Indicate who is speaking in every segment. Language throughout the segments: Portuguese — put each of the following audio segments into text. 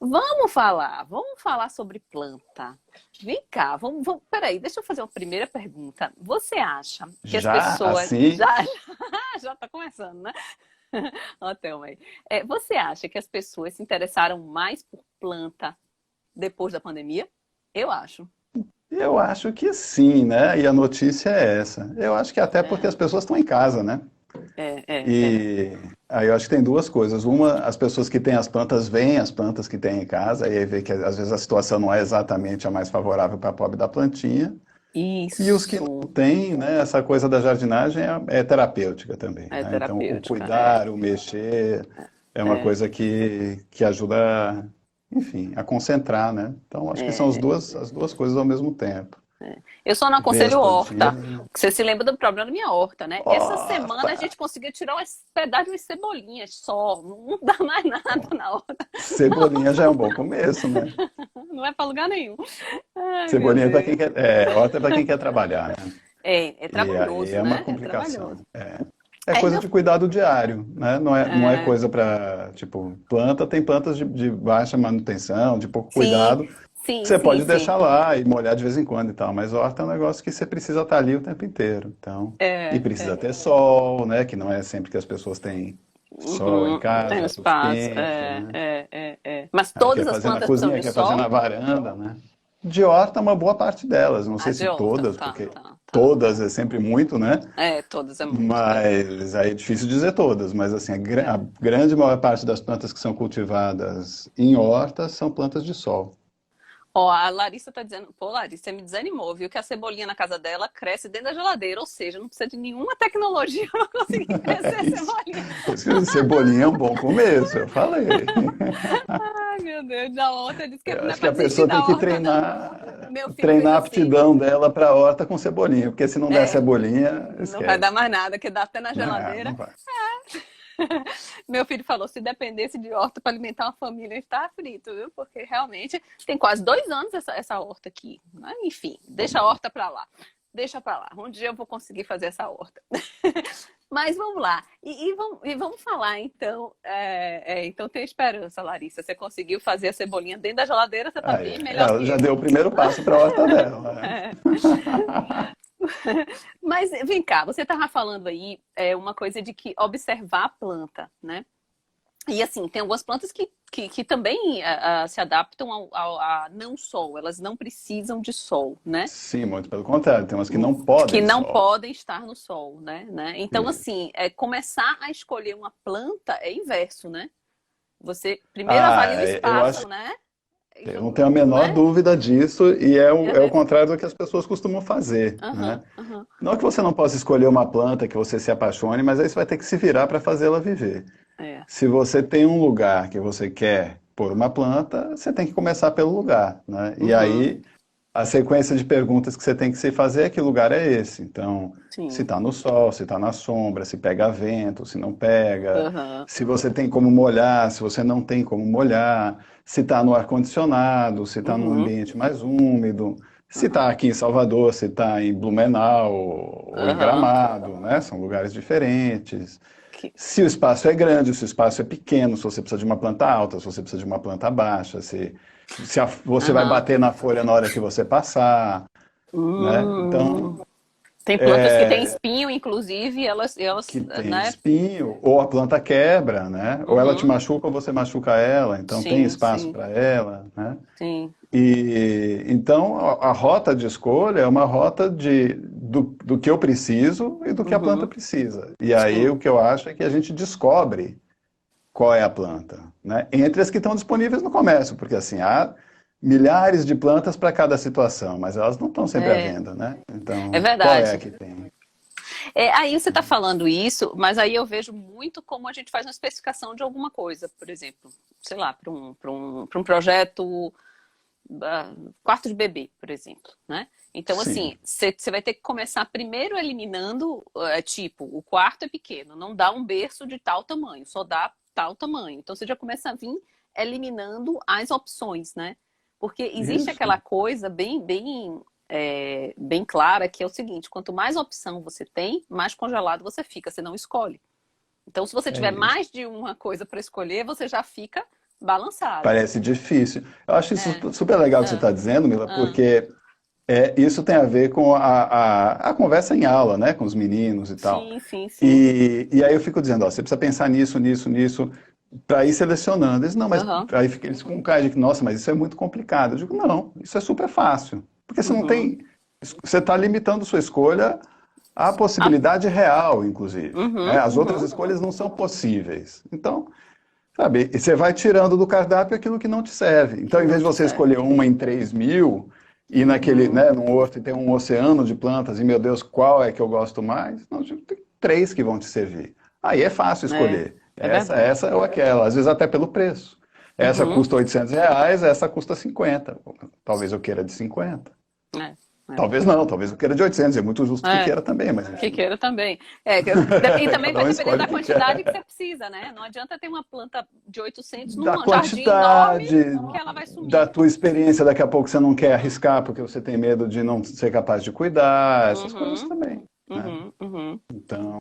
Speaker 1: Vamos falar sobre planta. Vem cá, peraí, deixa eu fazer uma primeira pergunta. Você acha que as
Speaker 2: Já
Speaker 1: pessoas
Speaker 2: assim,
Speaker 1: já tá começando, né? Ó, Thelma aí. Você acha que as pessoas se interessaram mais por planta depois da pandemia? Eu acho.
Speaker 2: eu acho que sim, né? E a notícia é essa. Eu acho que até porque
Speaker 1: É,
Speaker 2: as pessoas estão em casa, né?
Speaker 1: é.
Speaker 2: E aí eu acho que tem duas coisas. Uma, as pessoas que têm as plantas veem as plantas que têm em casa, e aí vê que às vezes a situação não é exatamente a mais favorável para a pobre da plantinha. E os que não
Speaker 1: Isso
Speaker 2: têm, né? Essa coisa da jardinagem é terapêutica também,
Speaker 1: é
Speaker 2: né? Então, o
Speaker 1: terapêutica.
Speaker 2: cuidar, o mexer, é uma
Speaker 1: É,
Speaker 2: coisa que ajuda, enfim, a concentrar, né? Então, acho que são
Speaker 1: é.
Speaker 2: as duas coisas ao mesmo tempo.
Speaker 1: Eu só não
Speaker 2: Ver as
Speaker 1: aconselho
Speaker 2: plantinhas.
Speaker 1: horta. Você se lembra do problema da minha horta, né? Essa semana a
Speaker 2: Horta!
Speaker 1: gente conseguiu tirar umas pedaços de umas cebolinhas só. Não dá mais nada na horta.
Speaker 2: Cebolinha já é um bom começo, né?
Speaker 1: Não vai pra lugar nenhum. Ai, meu
Speaker 2: Cebolinha é para quem
Speaker 1: Deus.
Speaker 2: quer, horta é para quem quer trabalhar, né?
Speaker 1: É
Speaker 2: E aí
Speaker 1: trabalhoso,
Speaker 2: é uma
Speaker 1: né? É
Speaker 2: complicação.
Speaker 1: trabalhoso.
Speaker 2: É
Speaker 1: Aí
Speaker 2: coisa
Speaker 1: meu.
Speaker 2: de cuidado diário, né? Não é
Speaker 1: É,
Speaker 2: coisa para, tipo, planta, tem plantas de baixa manutenção, de pouco
Speaker 1: sim,
Speaker 2: cuidado, que
Speaker 1: sim,
Speaker 2: você
Speaker 1: sim,
Speaker 2: pode
Speaker 1: sim.
Speaker 2: deixar lá e molhar de vez em quando e tal, mas horta é um negócio que você precisa estar ali o tempo inteiro, então, e precisa
Speaker 1: É.
Speaker 2: ter sol, né? Que não é sempre que as pessoas têm sol em
Speaker 1: Uhum, tem no
Speaker 2: casa, luz
Speaker 1: espaço.
Speaker 2: quente, né?
Speaker 1: Mas
Speaker 2: Aí
Speaker 1: todas as
Speaker 2: quer fazer na
Speaker 1: plantas precisam
Speaker 2: cozinha,
Speaker 1: de
Speaker 2: quer fazer na
Speaker 1: sol?
Speaker 2: varanda, né? De horta, uma boa parte delas, não
Speaker 1: A
Speaker 2: sei
Speaker 1: de
Speaker 2: se
Speaker 1: horta.
Speaker 2: todas,
Speaker 1: Tá,
Speaker 2: porque
Speaker 1: tá, tá.
Speaker 2: todas é sempre muito, né?
Speaker 1: Todas é muito.
Speaker 2: Mas aí é difícil dizer todas, mas assim, a
Speaker 1: É.
Speaker 2: grande maior parte das plantas que são cultivadas em hortas são plantas de sol.
Speaker 1: Ó, a Larissa tá dizendo, pô, Larissa, você me desanimou, viu? Que a cebolinha na casa dela cresce dentro da geladeira, ou seja, não precisa de nenhuma tecnologia para conseguir crescer a
Speaker 2: Isso.
Speaker 1: cebolinha.
Speaker 2: Por isso que cebolinha é um bom começo, eu falei.
Speaker 1: Ai, meu Deus, da horta disse que
Speaker 2: Eu
Speaker 1: não é
Speaker 2: acho que
Speaker 1: para
Speaker 2: a
Speaker 1: desistir
Speaker 2: pessoa tem
Speaker 1: da
Speaker 2: que
Speaker 1: horta, não.
Speaker 2: treinar,
Speaker 1: Meu filho fez
Speaker 2: treinar a
Speaker 1: assim.
Speaker 2: aptidão dela para a horta com cebolinha, porque se não der
Speaker 1: É,
Speaker 2: cebolinha,
Speaker 1: não vai dar
Speaker 2: esquece.
Speaker 1: mais nada, que dá até na
Speaker 2: Não
Speaker 1: geladeira.
Speaker 2: vai.
Speaker 1: Meu filho falou, se dependesse de horta para alimentar uma família, ele estava frito, viu? Porque realmente tem quase 2 anos essa horta aqui. Mas, enfim, deixa a horta para lá. Deixa para lá. Um dia eu vou conseguir fazer essa horta. Mas vamos lá. E vamos falar, então. Então tem esperança, Larissa. Você conseguiu fazer a cebolinha dentro da geladeira, você está
Speaker 2: Aí,
Speaker 1: bem melhor
Speaker 2: ela
Speaker 1: que
Speaker 2: já
Speaker 1: eu.
Speaker 2: deu o primeiro passo para a horta dela, né?
Speaker 1: É. Mas vem cá, você estava falando aí uma coisa de que observar a planta, né? E assim, tem algumas plantas que também se adaptam a não sol, elas não precisam de sol, né?
Speaker 2: Sim, muito pelo contrário, tem umas que não
Speaker 1: Que
Speaker 2: podem
Speaker 1: não
Speaker 2: sol.
Speaker 1: podem estar no sol, né? Então, assim, começar a escolher uma planta é inverso, né? Você primeiro avalia o
Speaker 2: Eu acho,
Speaker 1: espaço, né?
Speaker 2: eu não tenho a menor
Speaker 1: Né?
Speaker 2: dúvida disso, e é
Speaker 1: E às
Speaker 2: o
Speaker 1: vezes.
Speaker 2: contrário do que as pessoas costumam fazer, né?
Speaker 1: Aham, aham.
Speaker 2: Não que você não possa escolher uma planta que você se apaixone, mas aí você vai ter que se virar para fazê-la viver.
Speaker 1: É.
Speaker 2: Se você tem um lugar que você quer pôr uma planta, você tem que começar pelo lugar, né? E
Speaker 1: Uhum.
Speaker 2: aí a sequência de perguntas que você tem que se fazer é que lugar é esse. Então, se
Speaker 1: Sim.
Speaker 2: está no sol, se está na sombra, se pega vento, se não pega,
Speaker 1: Aham.
Speaker 2: se você tem como molhar, se você não tem como molhar, se está no ar-condicionado, se está num
Speaker 1: Uhum.
Speaker 2: ambiente mais úmido, se está
Speaker 1: Aham.
Speaker 2: aqui em Salvador, se está em Blumenau ou em
Speaker 1: Aham.
Speaker 2: Gramado, né? São lugares diferentes.
Speaker 1: Que-
Speaker 2: Se o espaço é grande, se o espaço é pequeno, se você precisa de uma planta alta, se você precisa de uma planta baixa, se você vai
Speaker 1: Aham.
Speaker 2: bater na folha na hora que você passar, né? Então,
Speaker 1: Hum. Tem plantas que têm espinho, inclusive, elas,
Speaker 2: que tem
Speaker 1: né?
Speaker 2: espinho, ou a planta quebra, né? Ou ela te
Speaker 1: Uhum.
Speaker 2: machuca ou você machuca ela, então tem
Speaker 1: Sim,
Speaker 2: espaço
Speaker 1: sim,
Speaker 2: para ela, né?
Speaker 1: sim.
Speaker 2: E então a rota de escolha é uma rota do que eu preciso e do que a planta
Speaker 1: Uhum.
Speaker 2: precisa. E aí
Speaker 1: Sim.
Speaker 2: o que eu acho é que a gente descobre qual é a planta, né? Entre as que estão disponíveis no comércio, porque assim, há milhares de plantas para cada situação, mas elas não estão sempre à
Speaker 1: É,
Speaker 2: venda, né?
Speaker 1: é
Speaker 2: Então, qual é a
Speaker 1: verdade.
Speaker 2: que tem?
Speaker 1: Aí você está falando isso, mas aí eu vejo muito como a gente faz uma especificação de alguma coisa, por exemplo, sei lá, para um projeto quarto de bebê, por exemplo, né? Então,
Speaker 2: Sim,
Speaker 1: assim, você vai ter que começar primeiro eliminando, tipo, o quarto é pequeno, não dá um berço de tal tamanho, só dá tal tamanho. Então, você já começa a vir eliminando as opções, né? Porque existe
Speaker 2: isso.
Speaker 1: aquela coisa bem clara que é o seguinte: quanto mais opção você tem, mais congelado você fica, você não escolhe. Então, se você
Speaker 2: É
Speaker 1: tiver
Speaker 2: isso.
Speaker 1: mais de uma coisa para escolher, você já fica balançado.
Speaker 2: Parece difícil. Eu acho isso
Speaker 1: É.
Speaker 2: super legal que você
Speaker 1: Ah,
Speaker 2: está dizendo, Mila,
Speaker 1: ah.
Speaker 2: porque isso tem a ver com a conversa em aula, né, com os meninos e tal.
Speaker 1: Sim, sim, sim.
Speaker 2: E aí eu fico dizendo, ó, você precisa pensar nisso, nisso, nisso, para ir selecionando. Eles, não, mas
Speaker 1: Aham.
Speaker 2: aí eles ficam com cara de que, nossa, mas isso é muito complicado. Eu digo, não, isso é super fácil. Porque você não
Speaker 1: Uhum.
Speaker 2: tem. Você está limitando sua escolha à
Speaker 1: Ah,
Speaker 2: possibilidade real, inclusive. Né?
Speaker 1: uhum,
Speaker 2: As outras
Speaker 1: uhum.
Speaker 2: escolhas não são possíveis. Então, sabe, e você vai tirando do cardápio aquilo que não te serve.
Speaker 1: Que
Speaker 2: Então, em vez
Speaker 1: não
Speaker 2: de
Speaker 1: te
Speaker 2: você
Speaker 1: serve.
Speaker 2: escolher uma em 3.000 e naquele,
Speaker 1: Uhum.
Speaker 2: né, num outro tem um oceano de plantas e, meu Deus, qual é que eu gosto mais? Não, tipo, tem 3 que vão te servir. Aí é fácil
Speaker 1: É,
Speaker 2: escolher.
Speaker 1: é
Speaker 2: Essa
Speaker 1: verdade.
Speaker 2: ou aquela, às vezes até pelo preço. Essa
Speaker 1: Uhum.
Speaker 2: custa R$ 800, essa custa 50. Talvez eu queira de 50.
Speaker 1: É, é.
Speaker 2: Talvez não, talvez eu queira de 800. É muito justo que
Speaker 1: É,
Speaker 2: queira também, mas
Speaker 1: que
Speaker 2: enfim.
Speaker 1: queira também. E também
Speaker 2: Cada
Speaker 1: vai
Speaker 2: um
Speaker 1: depender
Speaker 2: escolhe o
Speaker 1: da
Speaker 2: que
Speaker 1: quantidade que
Speaker 2: quer.
Speaker 1: você precisa, né? Não adianta ter uma planta de 800
Speaker 2: Da
Speaker 1: num jardim enorme
Speaker 2: quantidade,
Speaker 1: que ela vai
Speaker 2: da
Speaker 1: sumir.
Speaker 2: tua experiência, daqui a pouco você não quer arriscar porque você tem medo de não ser capaz de cuidar, essas coisas
Speaker 1: Uhum,
Speaker 2: também, né?
Speaker 1: uhum, uhum.
Speaker 2: Então,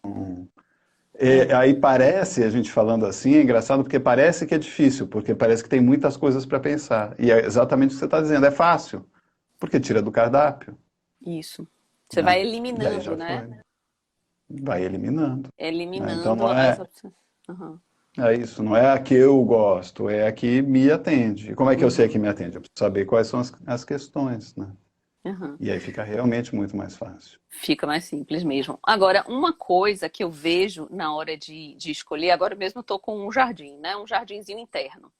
Speaker 1: É,
Speaker 2: aí parece, a gente falando assim, é engraçado porque parece que é difícil, porque parece que tem muitas coisas para pensar. E é exatamente o que você está dizendo, é fácil, porque tira do cardápio,
Speaker 1: isso. Você vai
Speaker 2: né? E aí
Speaker 1: eliminando,
Speaker 2: já
Speaker 1: né?
Speaker 2: foi, vai eliminando, né? Então
Speaker 1: Eliminando
Speaker 2: não
Speaker 1: as
Speaker 2: é,
Speaker 1: opções. Uhum,
Speaker 2: é isso, não é a que eu gosto, é a que me atende. E como é que eu sei a que
Speaker 1: uhum,
Speaker 2: me atende? Eu preciso saber quais são as questões, né?
Speaker 1: uhum.
Speaker 2: E aí fica realmente muito mais fácil.
Speaker 1: Fica mais simples mesmo. Agora, uma coisa que eu vejo na hora de escolher, agora mesmo eu estou com um jardim, né? Um jardinzinho interno.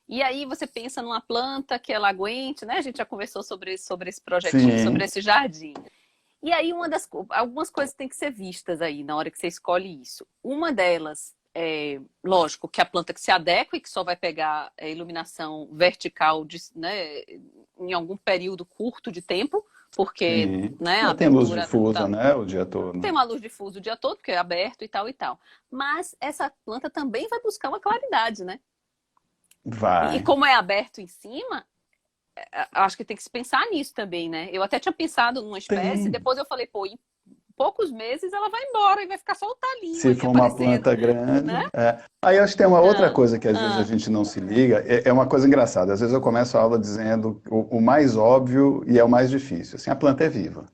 Speaker 1: E aí você pensa numa planta que ela aguente, né? A gente já conversou sobre esse projetinho, sobre
Speaker 2: Sim,
Speaker 1: esse jardim. E aí algumas coisas têm que ser vistas aí na hora que você escolhe isso. Uma delas é, lógico, que a planta que se adequa e que só vai pegar iluminação vertical, né, em algum período curto de tempo, porque,
Speaker 2: sim.
Speaker 1: né, a
Speaker 2: É, tem luz
Speaker 1: abertura
Speaker 2: difusa,
Speaker 1: tá,
Speaker 2: né, o dia
Speaker 1: tem
Speaker 2: todo.
Speaker 1: uma luz difusa o dia todo, porque é aberto e tal e tal. Mas essa planta também vai buscar uma claridade, né? E
Speaker 2: Vai.
Speaker 1: como é aberto em cima, acho que tem que se pensar nisso também, né? Eu até tinha pensado numa espécie,
Speaker 2: Tem.
Speaker 1: depois eu falei, pô, em poucos meses ela vai embora e vai ficar só o talinho
Speaker 2: Se
Speaker 1: ali
Speaker 2: for uma
Speaker 1: aparecendo,
Speaker 2: planta
Speaker 1: né?
Speaker 2: grande. É. Aí eu acho que tem uma outra
Speaker 1: Ah,
Speaker 2: coisa que às vezes a
Speaker 1: ah,
Speaker 2: gente não se liga. É uma coisa engraçada. Às vezes eu começo a aula dizendo o mais óbvio e é o mais difícil. Assim, a planta é viva,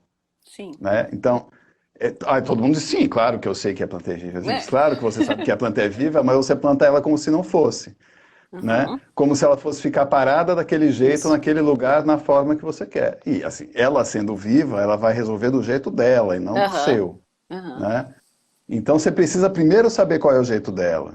Speaker 1: sim.
Speaker 2: né? Então, todo mundo diz, sim, claro que eu sei que a planta é viva. Eu digo,
Speaker 1: É.
Speaker 2: claro que você sabe que a planta é viva, mas você planta ela como se não fosse. Né?
Speaker 1: Uhum.
Speaker 2: Como se ela fosse ficar parada daquele jeito,
Speaker 1: Isso.
Speaker 2: naquele lugar, na forma que você quer. E assim, ela sendo viva, ela vai resolver do jeito dela e não do
Speaker 1: Aham.
Speaker 2: seu,
Speaker 1: Aham.
Speaker 2: né? Então você precisa primeiro saber qual é o jeito dela,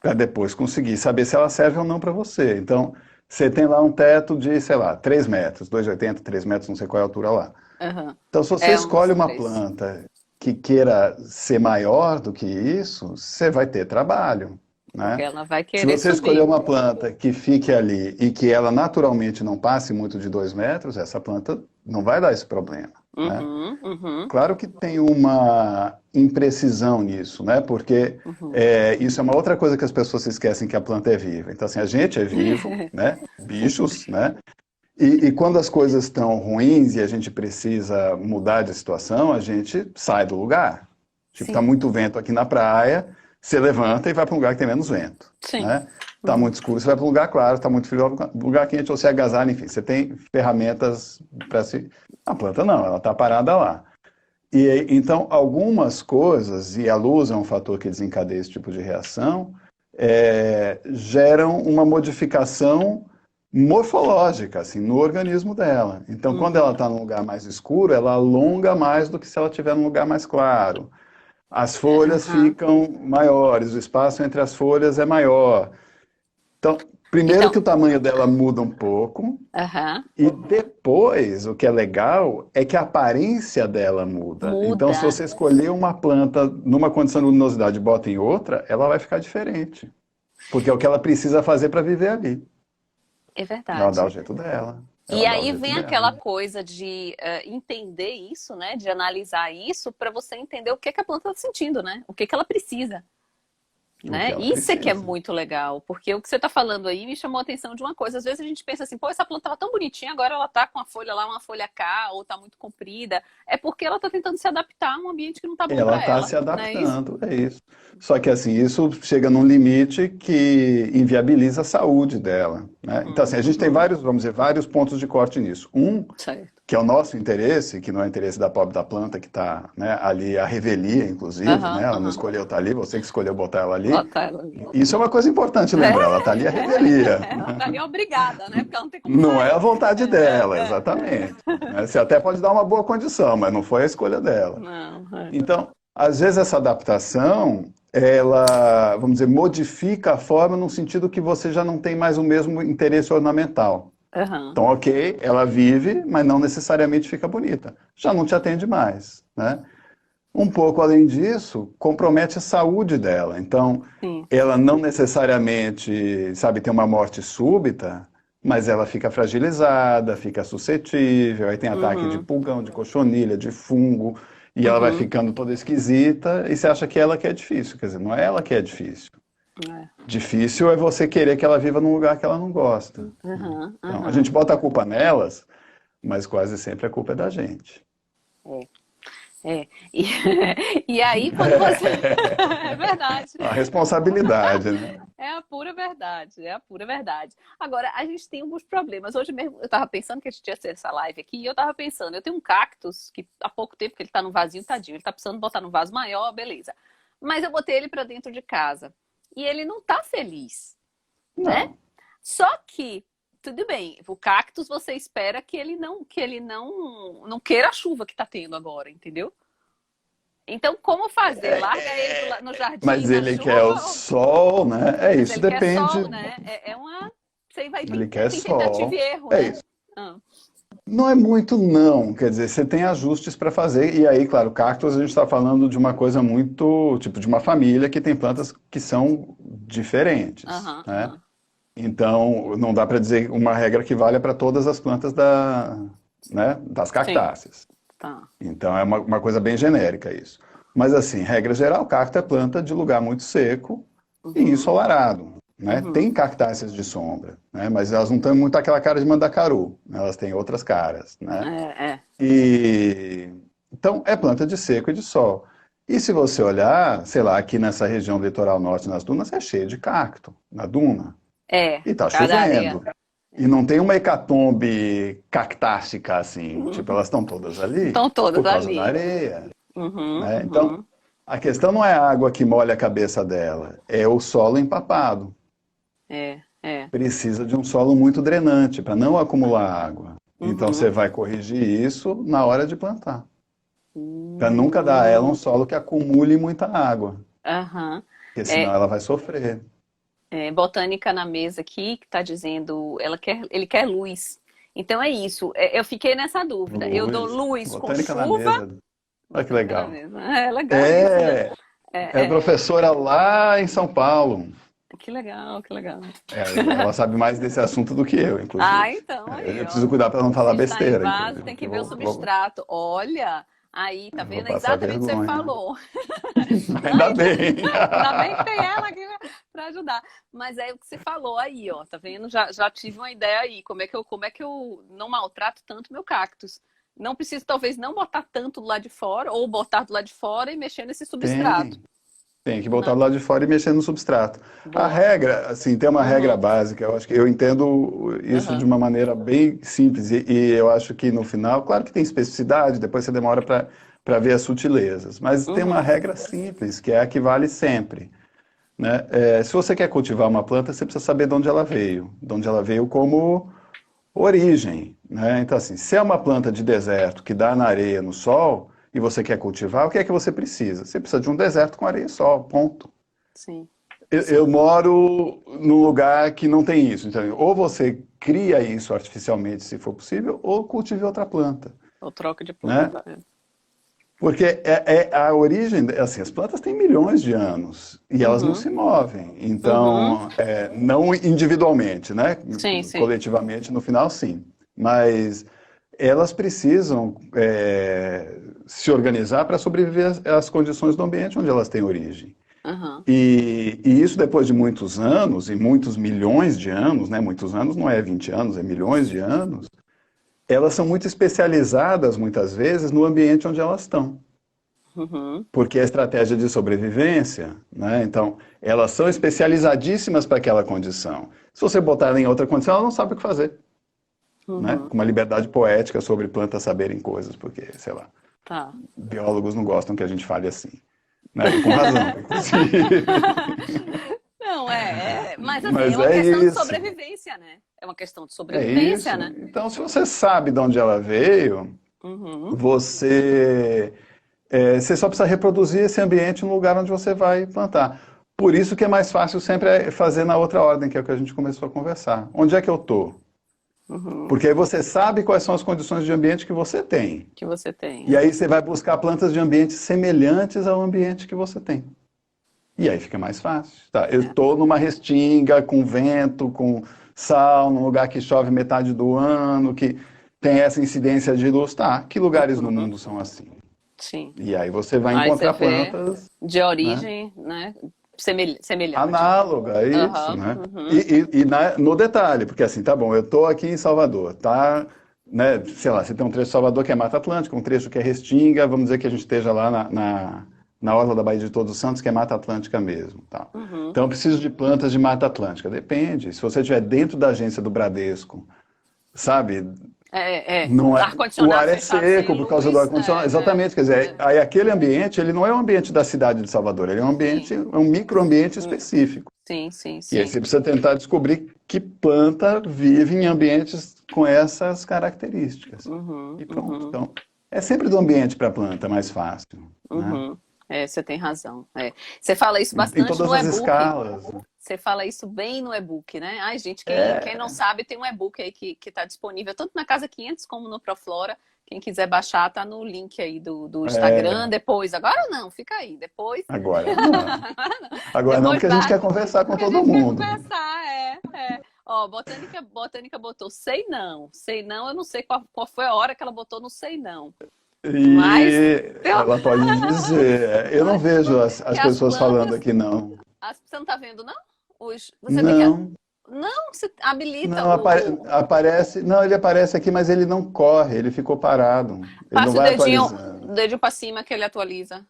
Speaker 2: para depois conseguir saber se ela serve ou não para você. Então, você tem lá um teto de, sei lá, 3 metros, 2,80, 3 metros, não sei qual é a altura lá.
Speaker 1: Aham.
Speaker 2: Então, se você
Speaker 1: É
Speaker 2: escolhe
Speaker 1: uns
Speaker 2: uma
Speaker 1: três.
Speaker 2: planta que queira ser maior do que isso, você vai ter trabalho,
Speaker 1: Porque
Speaker 2: né?
Speaker 1: ela vai
Speaker 2: Se
Speaker 1: querer
Speaker 2: você escolher
Speaker 1: subir.
Speaker 2: uma planta que fique ali e que ela naturalmente não passe muito de 2 metros, essa planta não vai dar esse problema, né?
Speaker 1: Uhum, uhum,
Speaker 2: Claro que tem uma imprecisão nisso, né? Porque
Speaker 1: uhum.
Speaker 2: isso é uma outra coisa que as pessoas se esquecem que a planta é viva. Então, assim, a gente é vivo, né?
Speaker 1: Sempre.
Speaker 2: Bichos, né? E quando as coisas estão ruins e a gente precisa mudar de situação, a gente sai do lugar. Tipo, tá
Speaker 1: Sim,
Speaker 2: muito vento aqui na praia, você levanta e vai para um lugar que tem menos vento,
Speaker 1: sim.
Speaker 2: né? Tá
Speaker 1: Uhum.
Speaker 2: muito escuro, você vai para um lugar claro, tá muito frio, vai para um lugar quente, ou se agasalha, enfim, você tem ferramentas para se... A planta não, ela tá parada lá. E então, algumas coisas, e a luz é um fator que desencadeia esse tipo de reação, geram uma modificação morfológica, assim, no organismo dela. Então, quando ela
Speaker 1: Uhum.
Speaker 2: está num lugar mais escuro, ela alonga mais do que se ela estiver num lugar mais claro. As folhas
Speaker 1: Aham.
Speaker 2: ficam maiores, o espaço entre as folhas é maior. Então, primeiro
Speaker 1: Então,
Speaker 2: que o tamanho dela muda um pouco,
Speaker 1: aham.
Speaker 2: e depois, o que é legal é que a aparência dela muda. Então, se
Speaker 1: Muda.
Speaker 2: você escolher uma planta numa condição de luminosidade e bota em outra, ela vai ficar diferente. Porque é o que ela precisa fazer para viver ali.
Speaker 1: É
Speaker 2: Ela dá o
Speaker 1: verdade.
Speaker 2: jeito dela.
Speaker 1: E
Speaker 2: Ela dá o
Speaker 1: aí
Speaker 2: jeito
Speaker 1: vem aquela
Speaker 2: dela.
Speaker 1: coisa de entender isso, né? De analisar isso para você entender o que que a planta está sentindo, né? O que que ela precisa.
Speaker 2: o que
Speaker 1: Né?
Speaker 2: ela
Speaker 1: Isso é que é
Speaker 2: precisa.
Speaker 1: muito legal, porque o que você está falando aí me chamou a atenção de uma coisa. Às vezes a gente pensa assim, pô, essa planta estava tão bonitinha, agora ela está com a folha lá, uma folha cá, ou está muito comprida. É porque ela está tentando se adaptar a um ambiente que não está bom
Speaker 2: Ela
Speaker 1: para
Speaker 2: está
Speaker 1: ela,
Speaker 2: se
Speaker 1: não é isso?
Speaker 2: adaptando, é isso. Só que assim, isso chega num limite que inviabiliza a saúde dela, né? Então assim, a gente tem
Speaker 1: Uhum.
Speaker 2: vários, vamos dizer, vários pontos de corte nisso. Um,
Speaker 1: Certo.
Speaker 2: que é o nosso interesse, que não é o interesse da pobre da planta, que está, né, ali a revelia, inclusive, né?
Speaker 1: Aham,
Speaker 2: Ela não
Speaker 1: aham.
Speaker 2: escolheu estar ali, você que escolheu botar ela ali.
Speaker 1: Bota ela ali.
Speaker 2: Isso é uma coisa importante lembrar, ela está ali a revelia.
Speaker 1: Ela tá ali obrigada, né? Porque ela não tem como
Speaker 2: Não é a
Speaker 1: sair.
Speaker 2: vontade dela,
Speaker 1: É.
Speaker 2: exatamente. Né? Você até pode dar uma boa condição, mas não foi a escolha dela.
Speaker 1: Não, é.
Speaker 2: Então, às vezes essa adaptação, ela, vamos dizer, modifica a forma no sentido que você já não tem mais o mesmo interesse ornamental.
Speaker 1: Aham.
Speaker 2: Então, ok, ela vive, mas não necessariamente fica bonita. Já não te atende mais, né? Um pouco além disso, compromete a saúde dela. Então,
Speaker 1: Sim.
Speaker 2: ela não necessariamente, sabe, tem uma morte súbita, mas ela fica fragilizada, fica suscetível, aí tem ataque de
Speaker 1: Uhum.
Speaker 2: pulgão, de cochonilha, de fungo, e ela vai
Speaker 1: Uhum.
Speaker 2: ficando toda esquisita, e você acha que ela que é difícil. Quer dizer, não é ela que é difícil.
Speaker 1: É.
Speaker 2: Difícil é você querer que ela viva num lugar que ela não gosta.
Speaker 1: Aham,
Speaker 2: Então, a gente
Speaker 1: aham.
Speaker 2: bota a culpa nelas, mas quase sempre a culpa é da gente.
Speaker 1: É. E, e aí, quando você. É verdade.
Speaker 2: A responsabilidade, né?
Speaker 1: É a pura verdade. É a pura verdade. Agora, a gente tem alguns problemas. Hoje mesmo, eu tava pensando que a gente ia ter essa live aqui, e eu tava pensando, eu tenho um cactus que há pouco tempo que ele tá no vasinho, tadinho. Ele tá precisando botar no vaso maior, beleza. Mas eu botei ele pra dentro de casa. E ele não tá feliz, né?
Speaker 2: Não.
Speaker 1: Só que, tudo bem, o cactus você espera que ele não queira a chuva que tá tendo agora, entendeu? Então, como fazer? Larga ele no jardim
Speaker 2: Mas
Speaker 1: na
Speaker 2: ele quer o
Speaker 1: chuva?
Speaker 2: sol, né? É
Speaker 1: Mas
Speaker 2: isso,
Speaker 1: ele quer
Speaker 2: depende.
Speaker 1: sol, né? É uma. Você vai
Speaker 2: Ele quer
Speaker 1: tem tentativa e
Speaker 2: sol.
Speaker 1: erro,
Speaker 2: É
Speaker 1: né?
Speaker 2: isso.
Speaker 1: Ah,
Speaker 2: Não é muito não, quer dizer, você tem ajustes para fazer, e aí, claro, cactos a gente está falando de uma coisa muito, tipo, de uma família que tem plantas que são diferentes,
Speaker 1: aham,
Speaker 2: né?
Speaker 1: aham.
Speaker 2: Então, não dá para dizer uma regra que valha para todas as plantas né, das
Speaker 1: Sim,
Speaker 2: cactáceas.
Speaker 1: tá.
Speaker 2: Então, é uma coisa bem genérica isso. Mas, assim, regra geral, cacto é planta de lugar muito seco e
Speaker 1: Uhum,
Speaker 2: ensolarado, né? Tem
Speaker 1: uhum.
Speaker 2: cactáceas de sombra, né? Mas elas não têm muito aquela cara de mandacaru, né? Elas têm outras caras, né?
Speaker 1: É.
Speaker 2: E então é planta de seco e de sol. E se você olhar, sei lá, aqui nessa região do litoral norte, nas dunas, é cheio de cacto, na duna.
Speaker 1: É,
Speaker 2: E tá
Speaker 1: por causa da areia.
Speaker 2: chovendo. E não tem uma hecatombe cactástica assim, tipo, elas estão todas ali
Speaker 1: Estão todas
Speaker 2: por causa da
Speaker 1: ali.
Speaker 2: areia,
Speaker 1: Uhum,
Speaker 2: né? Então,
Speaker 1: uhum.
Speaker 2: a questão não é a água que molha a cabeça dela, é o solo empapado.
Speaker 1: É.
Speaker 2: Precisa de um solo muito drenante para não acumular água. Então você
Speaker 1: Uhum.
Speaker 2: vai corrigir isso na hora de plantar. Para nunca dar a ela um
Speaker 1: Hum,
Speaker 2: solo que acumule muita água,
Speaker 1: aham.
Speaker 2: porque senão
Speaker 1: É,
Speaker 2: ela vai sofrer.
Speaker 1: Botânica na mesa aqui, que está dizendo, ele quer luz. Então é isso. Eu fiquei nessa dúvida. Eu dou
Speaker 2: Luz,
Speaker 1: luz com
Speaker 2: botânica na
Speaker 1: chuva.
Speaker 2: mesa. Olha que
Speaker 1: Botânica na
Speaker 2: legal.
Speaker 1: mesa. É legal isso, né?
Speaker 2: É, é
Speaker 1: É, é.
Speaker 2: professora lá em São Paulo.
Speaker 1: Que legal, que legal.
Speaker 2: Ela sabe mais desse assunto do que eu,
Speaker 1: Ah,
Speaker 2: inclusive.
Speaker 1: então aí,
Speaker 2: Eu preciso
Speaker 1: ó.
Speaker 2: cuidar para não falar
Speaker 1: Se está em
Speaker 2: besteira,
Speaker 1: vaso,
Speaker 2: inclusive,
Speaker 1: tem
Speaker 2: porque
Speaker 1: que
Speaker 2: eu
Speaker 1: ver o
Speaker 2: vou
Speaker 1: substrato. Olha, aí, tá vendo? É
Speaker 2: passar
Speaker 1: exatamente o que você
Speaker 2: vergonha.
Speaker 1: falou.
Speaker 2: Ainda
Speaker 1: Ai,
Speaker 2: bem.
Speaker 1: ainda bem que tem ela aqui para ajudar. Mas é o que você falou aí, ó. Tá vendo? Já tive uma ideia aí. Como é que eu não maltrato tanto meu cactus? Não preciso, talvez, não botar tanto do lado de fora, ou botar do lado de fora e mexer nesse substrato,
Speaker 2: Tem. Tem que botar
Speaker 1: né?
Speaker 2: do lado de fora e mexer no substrato. A
Speaker 1: Boa.
Speaker 2: regra, assim, tem uma regra
Speaker 1: Uhum.
Speaker 2: básica, eu acho que eu entendo isso de
Speaker 1: Uhum.
Speaker 2: uma maneira bem simples e eu acho que no final, claro que tem especificidade, depois você demora para ver as sutilezas, mas tem uma
Speaker 1: Uhum.
Speaker 2: regra simples, que é a que vale sempre, né? Se você quer cultivar uma planta, você precisa saber de onde ela veio como origem, né? Então, assim, se é uma planta de deserto que dá na areia, no sol, e você quer cultivar, o que é que você precisa? Você precisa de um deserto com areia e sol, ponto.
Speaker 1: Sim,
Speaker 2: Eu
Speaker 1: sim.
Speaker 2: moro num lugar que não tem isso. Então, ou você cria isso artificialmente, se for possível, ou cultive outra planta,
Speaker 1: Ou troca de
Speaker 2: né?
Speaker 1: planta.
Speaker 2: Porque é a origem, assim, as plantas têm milhões de anos e elas não
Speaker 1: Uhum.
Speaker 2: se movem.
Speaker 1: Uhum.
Speaker 2: Então, não individualmente, né?
Speaker 1: Sim, sim.
Speaker 2: Coletivamente, no final, sim. Mas elas precisam se organizar para sobreviver às condições do ambiente onde elas têm origem.
Speaker 1: Aham.
Speaker 2: E isso depois de muitos anos, e muitos milhões de anos, né? Muitos anos não é 20 anos, é milhões de anos, elas são muito especializadas, muitas vezes, no ambiente onde elas estão.
Speaker 1: Uhum.
Speaker 2: Porque é estratégia de sobrevivência, né? Então, elas são especializadíssimas para aquela condição. Se você botar ela em outra condição, ela não sabe o que fazer, né?
Speaker 1: Uhum.
Speaker 2: Com uma liberdade poética sobre plantas saberem coisas, porque, sei lá,
Speaker 1: Tá.
Speaker 2: biólogos não gostam que a gente fale assim, né? E com razão, inclusive.
Speaker 1: Não, mas assim, é
Speaker 2: Mas
Speaker 1: uma
Speaker 2: é
Speaker 1: questão de
Speaker 2: isso,
Speaker 1: sobrevivência, né? É uma questão de
Speaker 2: é
Speaker 1: sobrevivência,
Speaker 2: isso.
Speaker 1: né?
Speaker 2: Então, se você sabe de onde ela veio,
Speaker 1: Uhum.
Speaker 2: você, você só precisa reproduzir esse ambiente no lugar onde você vai plantar. Por isso que é mais fácil sempre fazer na outra ordem, que é o que a gente começou a conversar. Onde é que eu estou?
Speaker 1: Uhum.
Speaker 2: Porque aí você sabe quais são as condições de ambiente que você tem.
Speaker 1: Que você tem,
Speaker 2: E
Speaker 1: é.
Speaker 2: aí você vai buscar plantas de ambientes semelhantes ao ambiente que você tem. E aí fica mais fácil. Tá, eu estou numa restinga, com vento, com sal, num lugar que chove metade do ano, que tem essa incidência de luz. Tá, que lugares no
Speaker 1: Uhum.
Speaker 2: mundo são assim?
Speaker 1: Sim.
Speaker 2: E aí você vai
Speaker 1: Aí você
Speaker 2: encontrar
Speaker 1: vê
Speaker 2: plantas,
Speaker 1: de
Speaker 2: né,
Speaker 1: origem, né? Semelhante.
Speaker 2: análoga a isso,
Speaker 1: Aham.
Speaker 2: né?
Speaker 1: Uhum.
Speaker 2: No detalhe, porque assim, tá bom, eu estou aqui em Salvador, tá, né, sei lá, você tem um trecho de Salvador que é Mata Atlântica, um trecho que é Restinga, vamos dizer que a gente esteja lá na orla da Baía de Todos os Santos, que é Mata Atlântica mesmo, tá?
Speaker 1: Uhum.
Speaker 2: Então eu preciso de plantas de Mata Atlântica, depende, se você estiver dentro da agência do Bradesco, sabe, não é, o
Speaker 1: Ar-condicionado
Speaker 2: ar é
Speaker 1: fechado sem
Speaker 2: seco por causa do
Speaker 1: luz.
Speaker 2: ar-condicionado. Exatamente, quer dizer, aí aquele ambiente, ele não é um ambiente da cidade de Salvador, ele é um ambiente,
Speaker 1: Sim.
Speaker 2: é um microambiente específico.
Speaker 1: Sim, sim,
Speaker 2: E aí
Speaker 1: sim.
Speaker 2: você precisa tentar descobrir que planta vive em ambientes com essas características.
Speaker 1: Uhum,
Speaker 2: E pronto.
Speaker 1: uhum,
Speaker 2: Então, é sempre do ambiente para a planta mais fácil, né?
Speaker 1: uhum. Você tem razão. Você fala isso
Speaker 2: Em
Speaker 1: bastante
Speaker 2: todas
Speaker 1: no
Speaker 2: as
Speaker 1: e-book.
Speaker 2: escalas.
Speaker 1: Você fala isso bem no e-book, né? Ai, gente, quem
Speaker 2: É,
Speaker 1: não sabe, tem um e-book aí que está disponível tanto na Casa 500 como no Proflora. Quem quiser baixar, tá no link aí do Instagram.
Speaker 2: é,
Speaker 1: Depois, agora não, fica aí. Depois,
Speaker 2: agora não. Agora não,
Speaker 1: depois
Speaker 2: porque a gente
Speaker 1: baixa,
Speaker 2: quer conversar com
Speaker 1: porque a
Speaker 2: todo
Speaker 1: gente quer
Speaker 2: mundo.
Speaker 1: conversar. Ó, Botânica botou sei não, eu não sei qual foi a hora que ela botou no sei não. Mas
Speaker 2: E
Speaker 1: eu,
Speaker 2: ela pode dizer, eu não vejo
Speaker 1: que
Speaker 2: as
Speaker 1: as
Speaker 2: pessoas falando
Speaker 1: plantas.
Speaker 2: aqui, não.
Speaker 1: Você não tá vendo, não? Você tem que.
Speaker 2: Não,
Speaker 1: Não, você habilita
Speaker 2: não, aparece, não, ele aparece aqui, mas ele não corre, ele ficou parado. Ele não
Speaker 1: Passe
Speaker 2: vai atualizando.
Speaker 1: o dedinho pra cima que ele atualiza.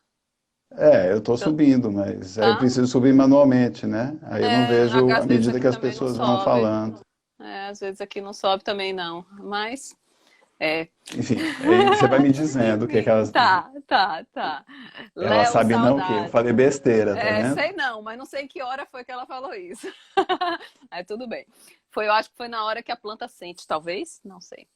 Speaker 2: É, eu estou
Speaker 1: Então,
Speaker 2: subindo, mas aí eu
Speaker 1: tá?
Speaker 2: preciso subir manualmente, né? Aí eu não vejo à
Speaker 1: Às vezes
Speaker 2: medida
Speaker 1: aqui
Speaker 2: que as
Speaker 1: também não
Speaker 2: pessoas vão
Speaker 1: sobe.
Speaker 2: falando.
Speaker 1: Às vezes aqui não sobe também não. Mas, é.
Speaker 2: Enfim, aí você vai me dizendo o que é que
Speaker 1: Enfim, tá.
Speaker 2: ela
Speaker 1: Léo,
Speaker 2: sabe não o quê? Eu
Speaker 1: saudade.
Speaker 2: falei besteira, tá vendo?
Speaker 1: Sei não, mas não sei em que hora foi que ela falou isso. Aí tudo bem. Eu acho que foi na hora que a planta sente, talvez? Não sei.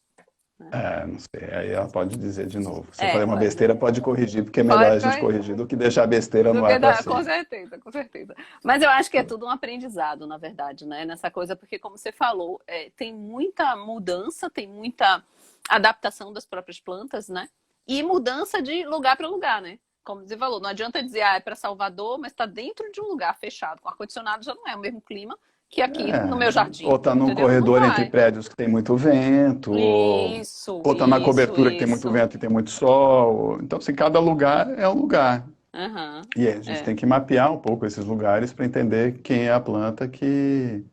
Speaker 2: É, não sei, aí ela pode dizer de novo. Se eu falei uma
Speaker 1: Pode
Speaker 2: besteira, pode corrigir, porque é melhor
Speaker 1: pode
Speaker 2: a gente corrigir do que deixar a besteira
Speaker 1: do
Speaker 2: no
Speaker 1: que
Speaker 2: ar para
Speaker 1: dá, com
Speaker 2: sempre.
Speaker 1: certeza, com certeza. Mas eu acho que é tudo um aprendizado, na verdade, né? Nessa coisa, porque como você falou, tem muita mudança, tem muita adaptação das próprias plantas, né? E mudança de lugar para lugar, né? Como você falou, não adianta dizer, é para Salvador, mas está dentro de um lugar fechado. Com ar-condicionado já não é o mesmo clima que aqui no meu
Speaker 2: Ou
Speaker 1: jardim,
Speaker 2: tá num
Speaker 1: entendeu? Não
Speaker 2: corredor entre
Speaker 1: vai.
Speaker 2: prédios que tem muito vento, ou tá na cobertura que tem muito
Speaker 1: Isso.
Speaker 2: vento e tem muito sol. Então, assim, cada lugar é um lugar.
Speaker 1: Aham,
Speaker 2: E aí a gente
Speaker 1: é,
Speaker 2: tem que mapear um pouco esses lugares para entender quem é a planta que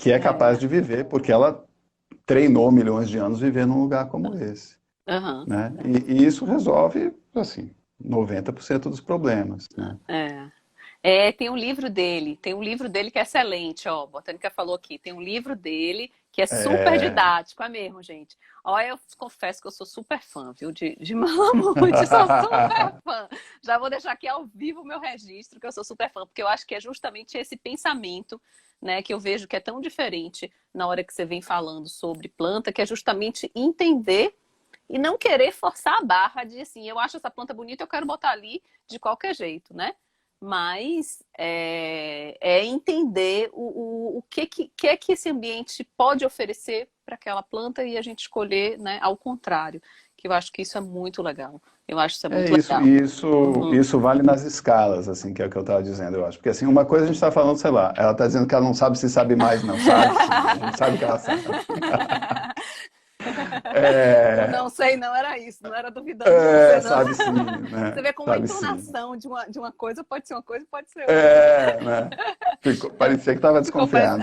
Speaker 2: é capaz
Speaker 1: é,
Speaker 2: de viver, porque ela treinou milhões de anos vivendo num lugar como esse,
Speaker 1: aham,
Speaker 2: né? E isso resolve, assim, 90% dos problemas, né?
Speaker 1: é. Tem um livro dele que é excelente, ó. Botânica falou aqui, tem um livro dele que é super
Speaker 2: É...
Speaker 1: didático, é mesmo, gente. Ó, eu confesso que eu sou super fã, viu, de Malamute, sou super fã. Já vou deixar aqui ao vivo o meu registro, que eu sou super fã, porque eu acho que é justamente esse pensamento, né, que eu vejo que é tão diferente na hora que você vem falando sobre planta, que é justamente entender e não querer forçar a barra de assim, eu acho essa planta bonita, eu quero botar ali de qualquer jeito, né? Mas entender o que é que esse ambiente pode oferecer para aquela planta e a gente escolher, né, ao contrário, que eu acho que isso é muito legal. Eu acho isso é
Speaker 2: É
Speaker 1: muito
Speaker 2: isso,
Speaker 1: legal.
Speaker 2: e isso,
Speaker 1: Uhum.
Speaker 2: isso vale nas escalas, assim, que é o que eu estava dizendo, eu acho. Porque, assim, uma coisa a gente está falando, sei lá, ela está dizendo que ela não sabe se sabe mais, não sabe sim, a gente sabe que ela sabe.
Speaker 1: O
Speaker 2: É,
Speaker 1: não sei não era isso, não era duvidando de você, não.
Speaker 2: sabe sim, né?
Speaker 1: Você vê como a
Speaker 2: Sabe sim.
Speaker 1: entonação de uma coisa pode ser uma coisa, pode ser outra.
Speaker 2: Né? Parecia que estava
Speaker 1: Ficou parecendo.
Speaker 2: desconfiado.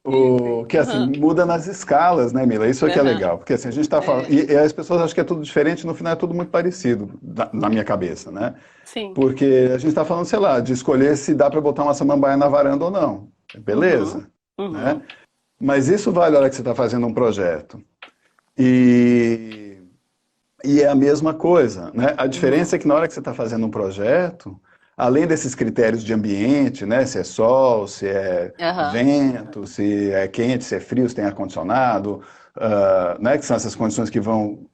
Speaker 1: Enfim.
Speaker 2: Que assim, muda nas escalas, né, Mila? Isso é que é
Speaker 1: Aham.
Speaker 2: legal, porque assim, a gente está falando,
Speaker 1: É.
Speaker 2: e as pessoas acham que é tudo diferente, no final é tudo muito parecido, na minha cabeça, né?
Speaker 1: Sim.
Speaker 2: Porque a gente está falando, sei lá, de escolher se dá para botar uma samambaia na varanda ou não.
Speaker 1: Uhum.
Speaker 2: Beleza, né?
Speaker 1: Uhum.
Speaker 2: Mas isso vale a hora que você está fazendo um projeto. E, e é a mesma coisa, né? A
Speaker 1: Uhum.
Speaker 2: diferença é que na hora que você está fazendo um projeto, além desses critérios de ambiente, né? Se é sol, se é
Speaker 1: Aham.
Speaker 2: vento, se é quente, se é frio, se tem ar-condicionado, né? Que são essas condições que vão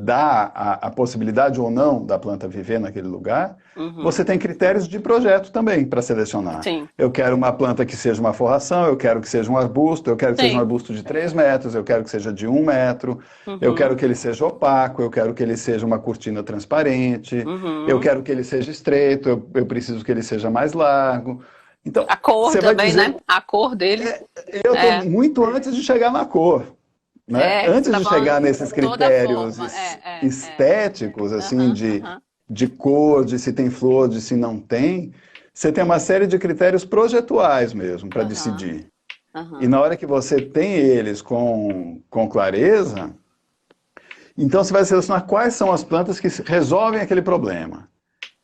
Speaker 2: dar a possibilidade ou não da planta viver naquele lugar.
Speaker 1: Uhum.
Speaker 2: Você tem critérios de projeto também para selecionar.
Speaker 1: Sim.
Speaker 2: Eu quero uma planta que seja uma forração, eu quero que seja um arbusto, eu quero que seja um
Speaker 1: Sim.
Speaker 2: arbusto de 3 metros, eu quero que seja de 1 metro, eu quero
Speaker 1: Uhum.
Speaker 2: que ele seja opaco, eu quero que ele seja uma cortina transparente, eu
Speaker 1: Uhum.
Speaker 2: quero que ele seja estreito, eu preciso que ele seja mais largo. Então,
Speaker 1: A cor
Speaker 2: você vai
Speaker 1: também,
Speaker 2: dizer,
Speaker 1: né? A cor dele.
Speaker 2: eu estou
Speaker 1: É.
Speaker 2: muito antes de chegar na cor, né?
Speaker 1: Você
Speaker 2: Antes
Speaker 1: tá
Speaker 2: de
Speaker 1: falando
Speaker 2: chegar nesses
Speaker 1: toda a
Speaker 2: critérios
Speaker 1: forma. É.
Speaker 2: estéticos, assim,
Speaker 1: Aham, aham,
Speaker 2: de cor, de se tem flor, de se não tem, você tem uma série de critérios projetuais mesmo para
Speaker 1: aham,
Speaker 2: decidir. E
Speaker 1: aham,
Speaker 2: na hora que você tem eles com clareza, então você vai selecionar quais são as plantas que resolvem aquele problema.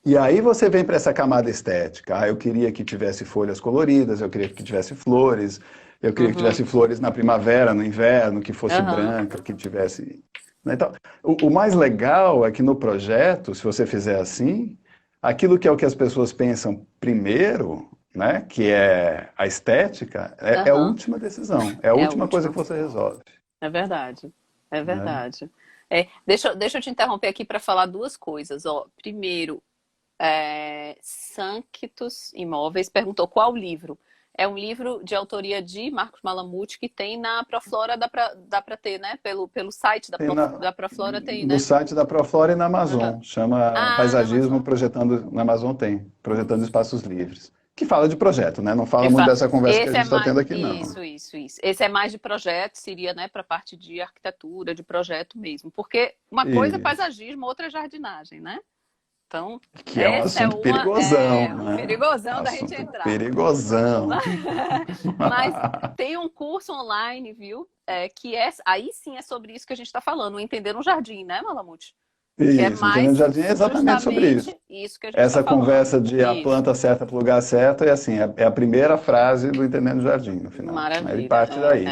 Speaker 2: E aí você vem para essa camada estética. Ah, eu queria que tivesse folhas coloridas, eu queria que tivesse flores, eu queria que
Speaker 1: uhum,
Speaker 2: tivesse flores na primavera, no inverno, que fosse
Speaker 1: aham,
Speaker 2: branca, que tivesse. Né? Então, o mais legal é que no projeto, se você fizer assim, aquilo que é o que as pessoas pensam primeiro, né, que é a estética, é a
Speaker 1: aham.
Speaker 2: última decisão, é a
Speaker 1: É a
Speaker 2: última coisa
Speaker 1: última.
Speaker 2: que você resolve.
Speaker 1: É verdade. É
Speaker 2: Né?
Speaker 1: verdade. Deixa eu te interromper aqui para falar duas coisas. Ó, primeiro, Sanctus Imóveis perguntou qual livro. É um livro de autoria de Marcos Malamuti que tem na Proflora, dá pra ter, né? Pelo site
Speaker 2: Tem
Speaker 1: Da Proflora tem,
Speaker 2: no
Speaker 1: né?
Speaker 2: site da Proflora e na
Speaker 1: Aham.
Speaker 2: Amazon, chama
Speaker 1: Ah, na
Speaker 2: Paisagismo
Speaker 1: Amazon.
Speaker 2: Projetando, na Amazon tem, Projetando Espaços Livres, que fala de projeto, né? Não fala
Speaker 1: Que
Speaker 2: muito
Speaker 1: fa-
Speaker 2: dessa conversa que a
Speaker 1: Esse
Speaker 2: gente
Speaker 1: é
Speaker 2: está
Speaker 1: mais.
Speaker 2: tendo aqui, não.
Speaker 1: Isso. Esse é mais de projeto, seria, né, para parte de arquitetura, de projeto mesmo. Porque uma coisa é
Speaker 2: Isso.
Speaker 1: paisagismo, outra é jardinagem, né? Então,
Speaker 2: Que é um
Speaker 1: essa é
Speaker 2: assunto
Speaker 1: uma.
Speaker 2: perigosão,
Speaker 1: Um
Speaker 2: né?
Speaker 1: perigosão da gente
Speaker 2: Assunto
Speaker 1: entrar.
Speaker 2: perigosão.
Speaker 1: Mas tem um curso online, viu? Aí sim é sobre isso que a gente está falando, Entender um Jardim, né, Malamute? Que é
Speaker 2: Isso, Entendendo
Speaker 1: mais
Speaker 2: Jardim é exatamente sobre isso.
Speaker 1: justamente isso que a gente está
Speaker 2: Essa
Speaker 1: falando.
Speaker 2: conversa de a
Speaker 1: Isso.
Speaker 2: planta certa para o lugar certo é assim, é a primeira frase do Entendendo Jardim no final. Né? Ele
Speaker 1: Maravilha.
Speaker 2: parte daí.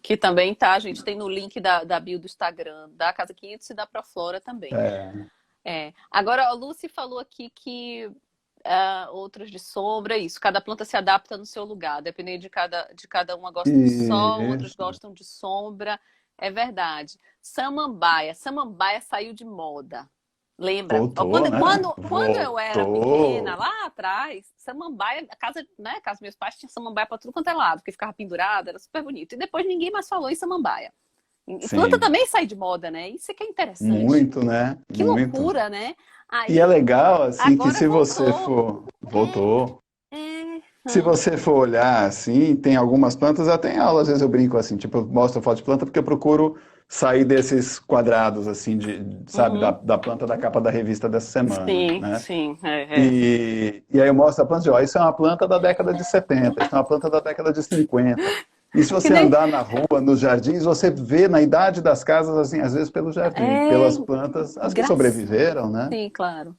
Speaker 1: Que também tá, a gente tem no link da bio do Instagram, da Casa 500 e da Proflora também.
Speaker 2: É,
Speaker 1: Agora, a Lucy falou aqui que outras de sombra, isso. Cada planta se adapta no seu lugar, dependendo de cada uma gosta do sol, outros
Speaker 2: isso.
Speaker 1: gostam de sombra. É verdade. Samambaia saiu de moda. Lembra? Ó,
Speaker 2: Voltou, né?
Speaker 1: quando eu era pequena,
Speaker 2: Voltou.
Speaker 1: lá atrás, samambaia, a casa dos meus pais tinha samambaia para tudo quanto é lado, porque ficava pendurada, era super bonito. E depois ninguém mais falou em samambaia. E planta
Speaker 2: Sim.
Speaker 1: também sai de moda, né? Isso é que é interessante.
Speaker 2: Muito, né?
Speaker 1: Que
Speaker 2: Muito.
Speaker 1: loucura, né?
Speaker 2: E é
Speaker 1: Aí,
Speaker 2: legal, assim, que
Speaker 1: agora
Speaker 2: se você
Speaker 1: voltou.
Speaker 2: for.
Speaker 1: É,
Speaker 2: Voltou.
Speaker 1: é.
Speaker 2: Se
Speaker 1: Hum,
Speaker 2: você for olhar, assim, tem algumas plantas, até em aula, às vezes eu brinco assim, tipo, eu mostro foto de planta porque eu procuro sair desses quadrados, assim, sabe,
Speaker 1: uhum.
Speaker 2: da planta da capa da revista dessa semana,
Speaker 1: Sim,
Speaker 2: né?
Speaker 1: sim,
Speaker 2: E aí eu mostro a planta e digo, ó, isso é uma planta da década de 70, isso é uma planta da década de 50. E se
Speaker 1: Que
Speaker 2: você
Speaker 1: nem.
Speaker 2: andar na rua, nos jardins, você vê na idade das casas, assim, às vezes pelo jardim,
Speaker 1: É,
Speaker 2: pelas plantas, as que
Speaker 1: graça.
Speaker 2: sobreviveram, né?
Speaker 1: Sim, claro.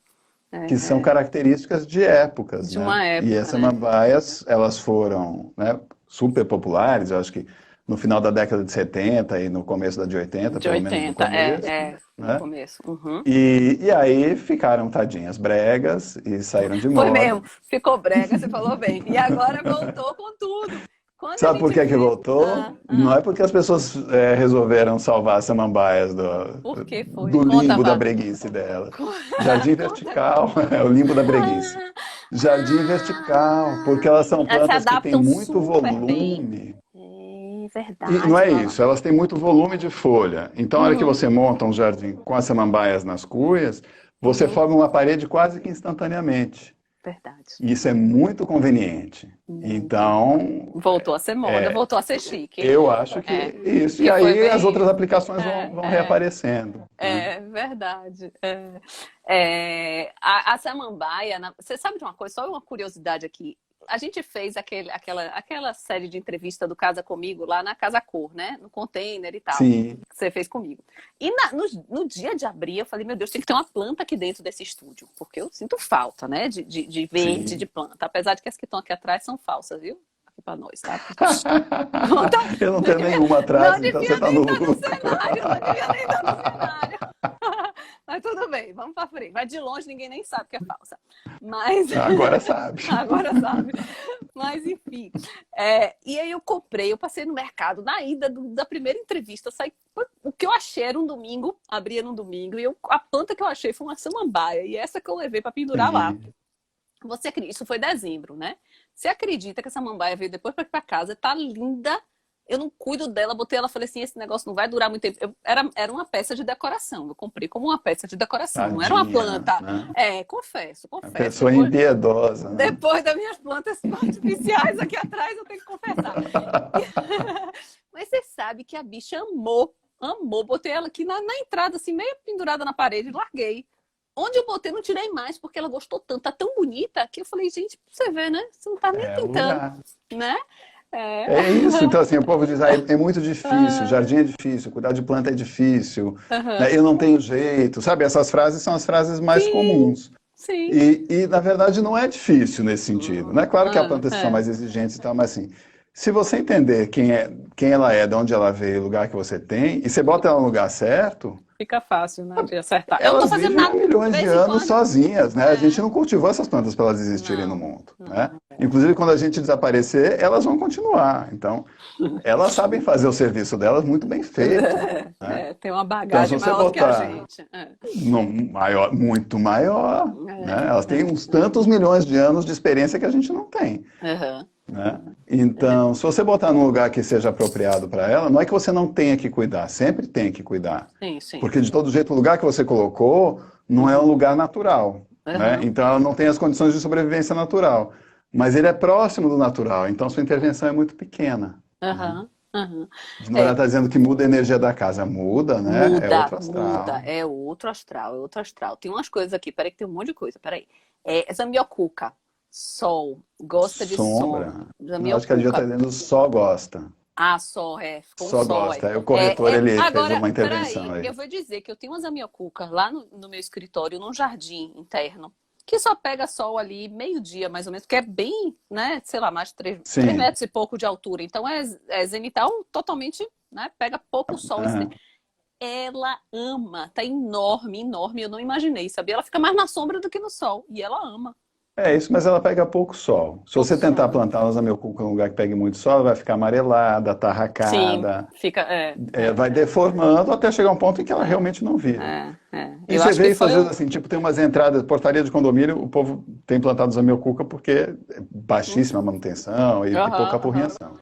Speaker 2: Que são
Speaker 1: É.
Speaker 2: características de épocas,
Speaker 1: De
Speaker 2: né?
Speaker 1: uma
Speaker 2: E
Speaker 1: época,
Speaker 2: essas
Speaker 1: né?
Speaker 2: samambaias, elas foram, né, super populares, eu acho que no final da década de 70 e no começo da de 80,
Speaker 1: De
Speaker 2: pelo menos no
Speaker 1: 80
Speaker 2: começo,
Speaker 1: no
Speaker 2: né?
Speaker 1: começo. Uhum.
Speaker 2: E aí ficaram tadinhas bregas e saíram de
Speaker 1: Foi
Speaker 2: moda.
Speaker 1: mesmo, ficou brega, você falou bem. E agora voltou com tudo. Quando a
Speaker 2: Sabe por
Speaker 1: gente
Speaker 2: que que
Speaker 1: vê.
Speaker 2: voltou? Não é porque as pessoas resolveram salvar as samambaias
Speaker 1: Por que foi?
Speaker 2: do
Speaker 1: Conta,
Speaker 2: limbo da
Speaker 1: vá.
Speaker 2: breguice dela. Jardim
Speaker 1: Conta.
Speaker 2: vertical, é o limbo da breguice. Jardim vertical, porque elas são
Speaker 1: Elas se
Speaker 2: plantas que têm
Speaker 1: adaptam
Speaker 2: muito
Speaker 1: super bem.
Speaker 2: volume.
Speaker 1: É
Speaker 2: E não
Speaker 1: verdade,
Speaker 2: é
Speaker 1: Mala.
Speaker 2: isso, elas têm muito volume de folha. Então, na hora que
Speaker 1: Uhum,
Speaker 2: você monta um jardim com as samambaias nas cuias, você
Speaker 1: uhum.
Speaker 2: forma uma parede quase que instantaneamente.
Speaker 1: verdade.
Speaker 2: Isso é muito conveniente. Então,
Speaker 1: Voltou a ser moda, voltou a ser chique.
Speaker 2: eu acho que isso. E
Speaker 1: Que foi
Speaker 2: aí as
Speaker 1: bem
Speaker 2: outras
Speaker 1: isso.
Speaker 2: aplicações vão reaparecendo, né?
Speaker 1: É verdade. A samambaia, você sabe de uma coisa, só uma curiosidade aqui. A gente fez aquela série de entrevista do Casa Comigo lá na Casa Cor, né? No container e tal.
Speaker 2: Sim.
Speaker 1: Que você fez comigo. E no dia de abrir, eu falei, meu Deus, tem que ter uma planta aqui dentro desse estúdio. Porque eu sinto falta, né? De verde,
Speaker 2: Sim.
Speaker 1: de planta. Apesar de que as que estão aqui atrás são falsas, viu? Aqui pra nós, tá?
Speaker 2: Eu não tenho nenhuma atrás, então você tá no lucro.
Speaker 1: Não devia nem estar no cenário. Mas tudo bem, vamos pra frente. Vai de longe, ninguém nem sabe que é falsa. Mas...
Speaker 2: Agora sabe.
Speaker 1: Agora sabe. Mas, enfim. E aí eu comprei, eu passei no mercado, na ida da primeira entrevista, saí, o que eu achei era um domingo, abria num domingo, e a planta que eu achei foi uma samambaia, e essa que eu levei para pendurar lá. Você acredita? Isso foi dezembro, né? Você acredita que essa samambaia veio depois para casa, tá linda, eu não cuido dela, botei ela, falei assim, esse negócio não vai durar muito tempo. Era uma peça de decoração, eu comprei como uma peça de decoração,
Speaker 2: Tadinha,
Speaker 1: não era uma planta.
Speaker 2: né?
Speaker 1: Confesso.
Speaker 2: A pessoa impiedosa, né?
Speaker 1: Depois das minhas plantas artificiais aqui atrás, eu tenho que confessar. Mas você sabe que a bicha amou. Botei ela aqui na entrada, assim, meio pendurada na parede, larguei. Onde eu botei, não tirei mais, porque ela gostou tanto, tá tão bonita, que eu falei, gente, pra você ver, né? Você não tá nem tentando, né?
Speaker 2: É isso, então assim, o povo diz, é muito difícil, jardim é difícil, cuidar de planta é difícil, né? Eu não tenho jeito, sabe? Essas frases são as frases mais comuns.
Speaker 1: Sim.
Speaker 2: E, na verdade, não é difícil nesse sentido. Não é claro que há plantas que são mais exigentes e tal, mas assim, se você entender quem ela é, de onde ela veio, o lugar que você tem, e você bota ela no lugar certo...
Speaker 1: Fica fácil, né, de acertar.
Speaker 2: Elas
Speaker 1: eu não tô fazendo
Speaker 2: vivem
Speaker 1: nada.
Speaker 2: milhões de anos sozinhas, né? A gente não cultivou essas plantas para elas existirem no mundo, né? Inclusive, quando a gente desaparecer, elas vão continuar. Então, elas sabem fazer o serviço delas muito bem feito. Né?
Speaker 1: Tem uma bagagem
Speaker 2: então,
Speaker 1: maior do que a gente.
Speaker 2: Muito maior. Né? Elas têm uns tantos milhões de anos de experiência que a gente não tem. Né? Então, se você botar num lugar que seja apropriado para ela, não é que você não tenha que cuidar, sempre tem que cuidar.
Speaker 1: Sim.
Speaker 2: Porque, de todo jeito, o lugar que você colocou não é um lugar natural. Né? Então, ela não tem as condições de sobrevivência natural. Mas ele é próximo do natural, então sua intervenção é muito pequena. Não está dizendo que muda a energia da casa, muda, né? É outro astral.
Speaker 1: É outro astral. Tem umas coisas aqui, peraí que tem um monte de coisa, peraí. Zamioculca, sol, gosta de
Speaker 2: sombra.
Speaker 1: sol.
Speaker 2: Eu acho que a gente está dizendo só gosta.
Speaker 1: Sol, ficou
Speaker 2: só
Speaker 1: um sol.
Speaker 2: Gosta. O corretor, ele
Speaker 1: agora,
Speaker 2: fez uma intervenção aí.
Speaker 1: Eu vou dizer que eu tenho umas zamioculcas lá no meu escritório, num jardim interno, que só pega sol ali meio-dia, mais ou menos, que é bem, né, sei lá, mais de 3 metros e pouco de altura. Então é zenital totalmente, né, pega pouco sol. Ela ama, tá enorme, eu não imaginei, sabia? Ela fica mais na sombra do que no sol, e ela ama.
Speaker 2: É isso, mas ela pega pouco sol. Se você tentar plantar uma zamioculca em um lugar que pegue muito sol, ela vai ficar amarelada, atarracada.
Speaker 1: Sim, fica,
Speaker 2: vai deformando até chegar um ponto em que ela realmente não vive. E você vê isso às vezes assim, tipo, tem umas entradas, portaria de condomínio, o povo tem plantado zamioculca porque é baixíssima manutenção e pouca apurrinhação.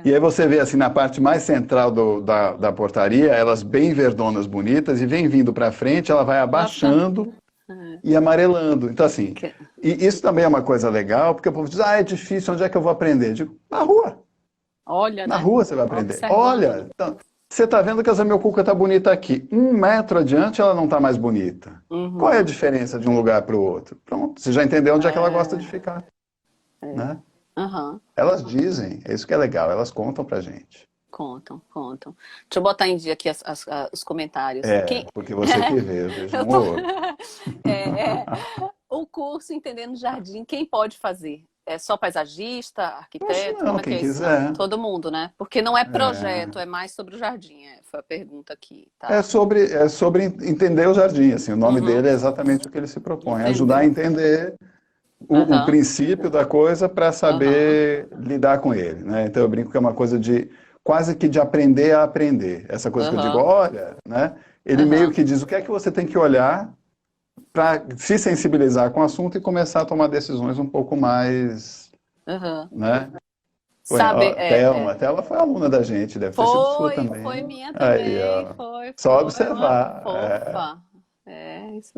Speaker 2: E aí você vê assim, na parte mais central da portaria, elas bem verdonas, bonitas, e vem vindo para frente, ela vai abaixando e amarelando. Então assim, e isso também é uma coisa legal, porque o povo diz, é difícil, onde é que eu vou aprender? Eu digo, na rua.
Speaker 1: Olha,
Speaker 2: na rua você vai aprender. Olha, então, você está vendo que a zamioculca está bonita aqui. 1 metro adiante ela não está mais bonita. Qual é a diferença de um lugar para o outro? Pronto, você já entendeu onde é que ela gosta de ficar. Né? Elas dizem, é isso que é legal, elas contam pra gente.
Speaker 1: Contam. Deixa eu botar em dia aqui os comentários.
Speaker 2: Porque você que vê, eu vejo um ou outro.
Speaker 1: O curso Entendendo Jardim, quem pode fazer? É só paisagista, arquiteto?
Speaker 2: Não, quem quiser.
Speaker 1: Todo mundo, né? Porque não é projeto, é mais sobre o jardim. Foi a pergunta aqui. Tá?
Speaker 2: É sobre entender o jardim. Assim, o nome dele é exatamente o que ele se propõe. Ajudar a entender o princípio da coisa para saber lidar com ele. Né? Então eu brinco que é uma coisa quase que de aprender a aprender. Essa coisa que eu digo, olha, né? Ele meio que diz o que é que você tem que olhar para se sensibilizar com o assunto e começar a tomar decisões um pouco mais, né?
Speaker 1: Sabe,
Speaker 2: Thelma foi aluna da gente, deve ter sido sua também.
Speaker 1: Foi minha também, foi
Speaker 2: só observar.
Speaker 1: Fofa. isso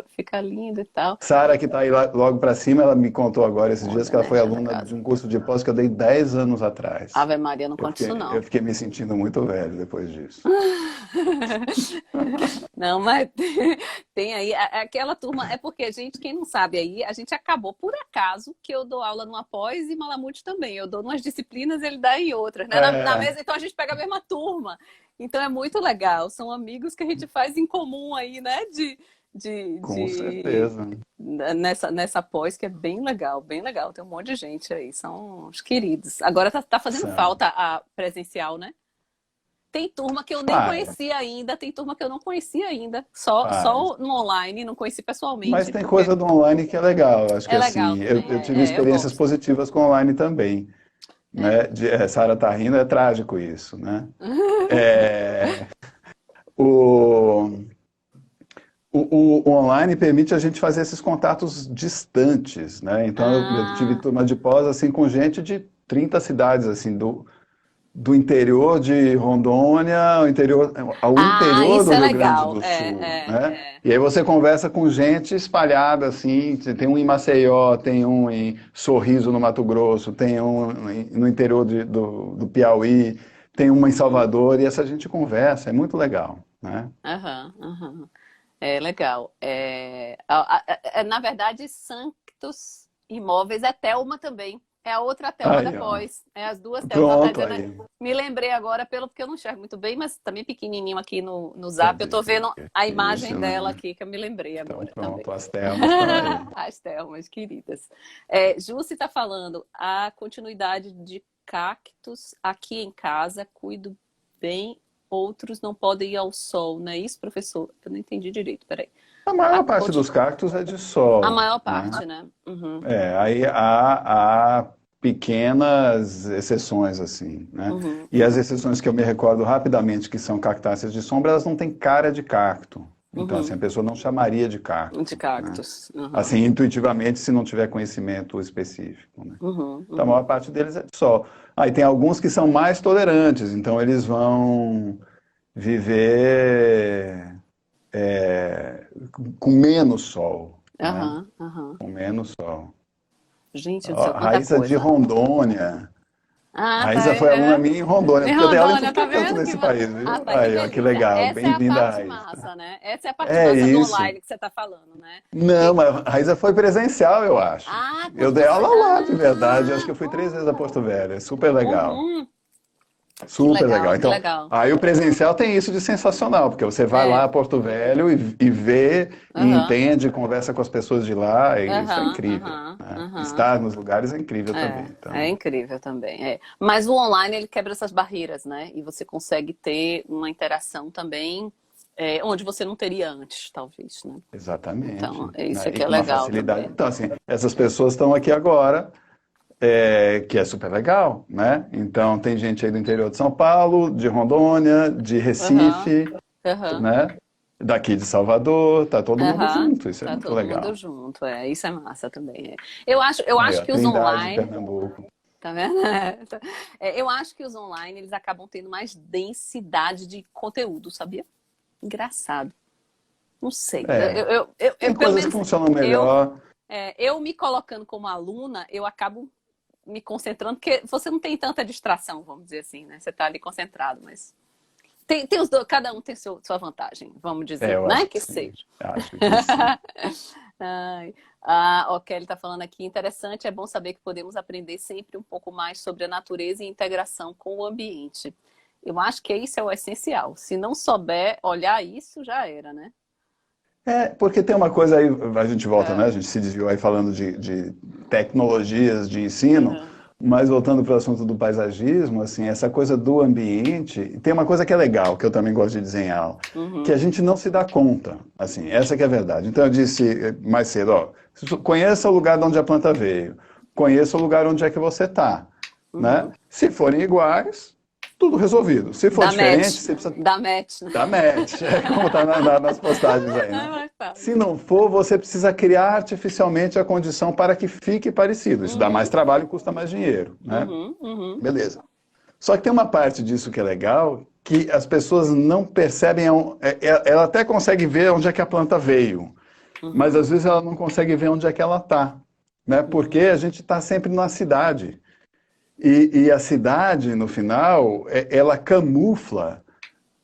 Speaker 1: fica lindo e tal.
Speaker 2: Sara, que está aí logo para cima, ela me contou agora esses dias que ela foi
Speaker 1: Deixa na
Speaker 2: aluna
Speaker 1: casa.
Speaker 2: de um curso de pós que eu dei 10 anos atrás.
Speaker 1: Ave Maria, não conta isso
Speaker 2: Eu
Speaker 1: não.
Speaker 2: fiquei me sentindo muito velho depois disso.
Speaker 1: Não, mas tem aí, aquela turma, é porque, gente, quem não sabe aí, a gente acabou por acaso que eu dou aula numa pós e Malamute também. Eu dou umas disciplinas, ele dá em outras, né? Na
Speaker 2: É,
Speaker 1: mesa, então a gente pega a mesma turma. Então é muito legal. São amigos que a gente faz em comum aí, né? De,
Speaker 2: com
Speaker 1: de,
Speaker 2: certeza.
Speaker 1: nessa pós, que é bem legal, bem legal. Tem um monte de gente aí, são os queridos. Agora tá fazendo
Speaker 2: São.
Speaker 1: falta a presencial, né? Tem turma que eu nem
Speaker 2: Faz,
Speaker 1: conhecia ainda, tem turma que eu não conhecia ainda,
Speaker 2: faz.
Speaker 1: só no online, não conheci
Speaker 2: Mas
Speaker 1: pessoalmente,
Speaker 2: tem
Speaker 1: porque
Speaker 2: coisa do online que é legal. Acho que
Speaker 1: é legal
Speaker 2: assim,
Speaker 1: também,
Speaker 2: eu tive
Speaker 1: eu
Speaker 2: experiências
Speaker 1: gosto.
Speaker 2: positivas com online também,
Speaker 1: É.
Speaker 2: né? Sara tá rindo, é trágico isso, né? É, o, o online permite a gente fazer esses contatos distantes, né? Então eu tive
Speaker 1: Ah,
Speaker 2: turma de pós assim com gente de 30 cidades assim do interior de Rondônia ao interior
Speaker 1: isso
Speaker 2: do
Speaker 1: é
Speaker 2: Rio Grande
Speaker 1: legal.
Speaker 2: do Sul, né? E aí você conversa com gente espalhada assim, tem um em Maceió, tem um em Sorriso, no Mato Grosso, tem um no interior do Piauí, tem uma em
Speaker 1: Uhum.
Speaker 2: Salvador, e essa gente conversa, é muito legal, né?
Speaker 1: Aham, aham. É legal. Na verdade, Sanctus Imóveis é Telma também. É a outra Telma da
Speaker 2: Aí, ó.
Speaker 1: pós. É as duas Telmas. Ela tá
Speaker 2: Pronto,
Speaker 1: dizendo,
Speaker 2: aí.
Speaker 1: me lembrei agora, porque eu não enxergo muito bem, mas também pequenininho aqui no Zap. Eu
Speaker 2: Cadê?
Speaker 1: tô vendo a imagem
Speaker 2: Isso,
Speaker 1: dela
Speaker 2: né?
Speaker 1: aqui, que eu me lembrei
Speaker 2: Então,
Speaker 1: agora também.
Speaker 2: pronto, as termas estão aí.
Speaker 1: As Thelmas, queridas. Jussi está falando, a continuidade de cactos aqui em casa, cuido bem, outros não podem ir ao sol, não é isso, professor? Eu não entendi direito, peraí.
Speaker 2: A
Speaker 1: A,
Speaker 2: maior parte
Speaker 1: conti-
Speaker 2: dos cactos é de
Speaker 1: a
Speaker 2: sol,
Speaker 1: maior
Speaker 2: né?
Speaker 1: parte, né? Uhum,
Speaker 2: Aí há pequenas exceções, assim, né?
Speaker 1: uhum,
Speaker 2: E as
Speaker 1: uhum,
Speaker 2: exceções que eu me recordo rapidamente, que são cactáceas de sombra, elas não têm cara de cacto. Então, assim,
Speaker 1: uhum.
Speaker 2: a pessoa não chamaria de
Speaker 1: De
Speaker 2: cacto, né?
Speaker 1: cactos. Uhum,
Speaker 2: Assim, intuitivamente, se não tiver conhecimento específico, né?
Speaker 1: uhum,
Speaker 2: Então, a maior
Speaker 1: uhum.
Speaker 2: parte deles é de sol. Aí tem alguns que são mais tolerantes, então eles vão viver com menos sol, né?
Speaker 1: Aham, aham.
Speaker 2: Com menos sol.
Speaker 1: Gente do
Speaker 2: Ó,
Speaker 1: céu, quanta
Speaker 2: Raíssa de
Speaker 1: coisa.
Speaker 2: Rondônia. A
Speaker 1: Ah, tá.
Speaker 2: Raíssa foi aluna minha em Rondônia.
Speaker 1: Em
Speaker 2: Porque eu dei aula em
Speaker 1: Rondônia,
Speaker 2: tudo que
Speaker 1: tá
Speaker 2: é canto
Speaker 1: vendo?
Speaker 2: desse país,
Speaker 1: Ah,
Speaker 2: viu?
Speaker 1: tá, que
Speaker 2: Aí, ó, que
Speaker 1: delícia.
Speaker 2: legal.
Speaker 1: Essa é a
Speaker 2: Bem-vinda,
Speaker 1: parte
Speaker 2: Raíssa.
Speaker 1: massa, né? Essa é a parte
Speaker 2: É
Speaker 1: massa do
Speaker 2: isso.
Speaker 1: online que você tá falando, né?
Speaker 2: Não,
Speaker 1: Que...
Speaker 2: mas a Raíssa foi presencial, eu acho. Eu
Speaker 1: Quando
Speaker 2: dei
Speaker 1: você.
Speaker 2: aula lá, de verdade. Eu acho que eu fui 3 vezes a Porto
Speaker 1: Oh!
Speaker 2: Velho. É super legal.
Speaker 1: Uhum. Que
Speaker 2: Super
Speaker 1: legal,
Speaker 2: legal.
Speaker 1: que
Speaker 2: Então,
Speaker 1: legal.
Speaker 2: aí o presencial tem isso de sensacional, porque você vai lá
Speaker 1: É,
Speaker 2: a Porto Velho e vê, e
Speaker 1: aham,
Speaker 2: entende, conversa com as pessoas de lá, e isso é
Speaker 1: aham,
Speaker 2: incrível,
Speaker 1: aham,
Speaker 2: né?
Speaker 1: aham.
Speaker 2: Estar nos lugares é incrível também.
Speaker 1: É
Speaker 2: Então,
Speaker 1: incrível também. Mas o online ele quebra essas barreiras, né? E você consegue ter uma interação também onde você não teria antes, talvez, né?
Speaker 2: exatamente,
Speaker 1: Então, é isso
Speaker 2: né?
Speaker 1: que
Speaker 2: E
Speaker 1: é
Speaker 2: com uma
Speaker 1: legal
Speaker 2: facilidade.
Speaker 1: também.
Speaker 2: Então, assim, essas pessoas estão aqui agora, que é super legal, né? Então, tem gente aí do interior de São Paulo, de Rondônia, de
Speaker 1: Aham,
Speaker 2: Recife,
Speaker 1: aham,
Speaker 2: né? Daqui de Salvador, tá todo mundo
Speaker 1: aham.
Speaker 2: junto, isso é
Speaker 1: Tá
Speaker 2: muito
Speaker 1: todo mundo
Speaker 2: legal.
Speaker 1: junto, isso é massa também. Eu
Speaker 2: Aí,
Speaker 1: acho
Speaker 2: ó,
Speaker 1: que os
Speaker 2: Trindade de
Speaker 1: online,
Speaker 2: Pernambuco.
Speaker 1: tá vendo? Eu acho que os online eles acabam tendo mais densidade de conteúdo, sabia? Engraçado. Não sei.
Speaker 2: É, tem
Speaker 1: Pelo
Speaker 2: coisas que
Speaker 1: menos
Speaker 2: funcionam
Speaker 1: eu,
Speaker 2: melhor.
Speaker 1: eu me colocando como aluna, eu acabo me concentrando, porque você não tem tanta distração, vamos dizer assim, né? Você está ali concentrado, mas tem os dois, cada um tem sua vantagem, vamos dizer,
Speaker 2: Eu
Speaker 1: né?
Speaker 2: acho que
Speaker 1: Que
Speaker 2: sim.
Speaker 1: seja.
Speaker 2: Acho que sim.
Speaker 1: Ai. O Kelly está falando aqui, interessante, é bom saber que podemos aprender sempre um pouco mais sobre a natureza e integração com o ambiente. Eu acho que isso é o essencial. Se não souber olhar isso, já era, né?
Speaker 2: Porque tem uma coisa aí, a gente volta, né?
Speaker 1: É.
Speaker 2: A gente se desviou aí falando de tecnologias de ensino,
Speaker 1: Uhum.
Speaker 2: mas voltando para o assunto do paisagismo, assim, essa coisa do ambiente, tem uma coisa que é legal, que eu também gosto de desenhar, que a
Speaker 1: Uhum.
Speaker 2: gente não se dá conta, assim, essa que é a verdade. Então eu disse mais cedo, ó, conheça o lugar de onde a planta veio, conheça o lugar onde é que você está, né?
Speaker 1: Uhum.
Speaker 2: Se forem iguais, tudo resolvido. Se for
Speaker 1: Da
Speaker 2: diferente,
Speaker 1: match.
Speaker 2: você precisa
Speaker 1: Da match, né?
Speaker 2: da match, como está nas postagens aí,
Speaker 1: É
Speaker 2: né?
Speaker 1: mais
Speaker 2: Se
Speaker 1: fácil.
Speaker 2: não for, você precisa criar artificialmente a condição para que fique parecido. Isso dá mais
Speaker 1: Uhum.
Speaker 2: trabalho e custa mais dinheiro, né?
Speaker 1: Uhum. Uhum.
Speaker 2: Beleza. Só que tem uma parte disso que é legal, que as pessoas não percebem, ela até consegue ver onde é que a planta veio, mas às vezes ela não consegue ver onde é que ela está, né? Porque a gente está sempre na cidade. E a cidade, no final, ela camufla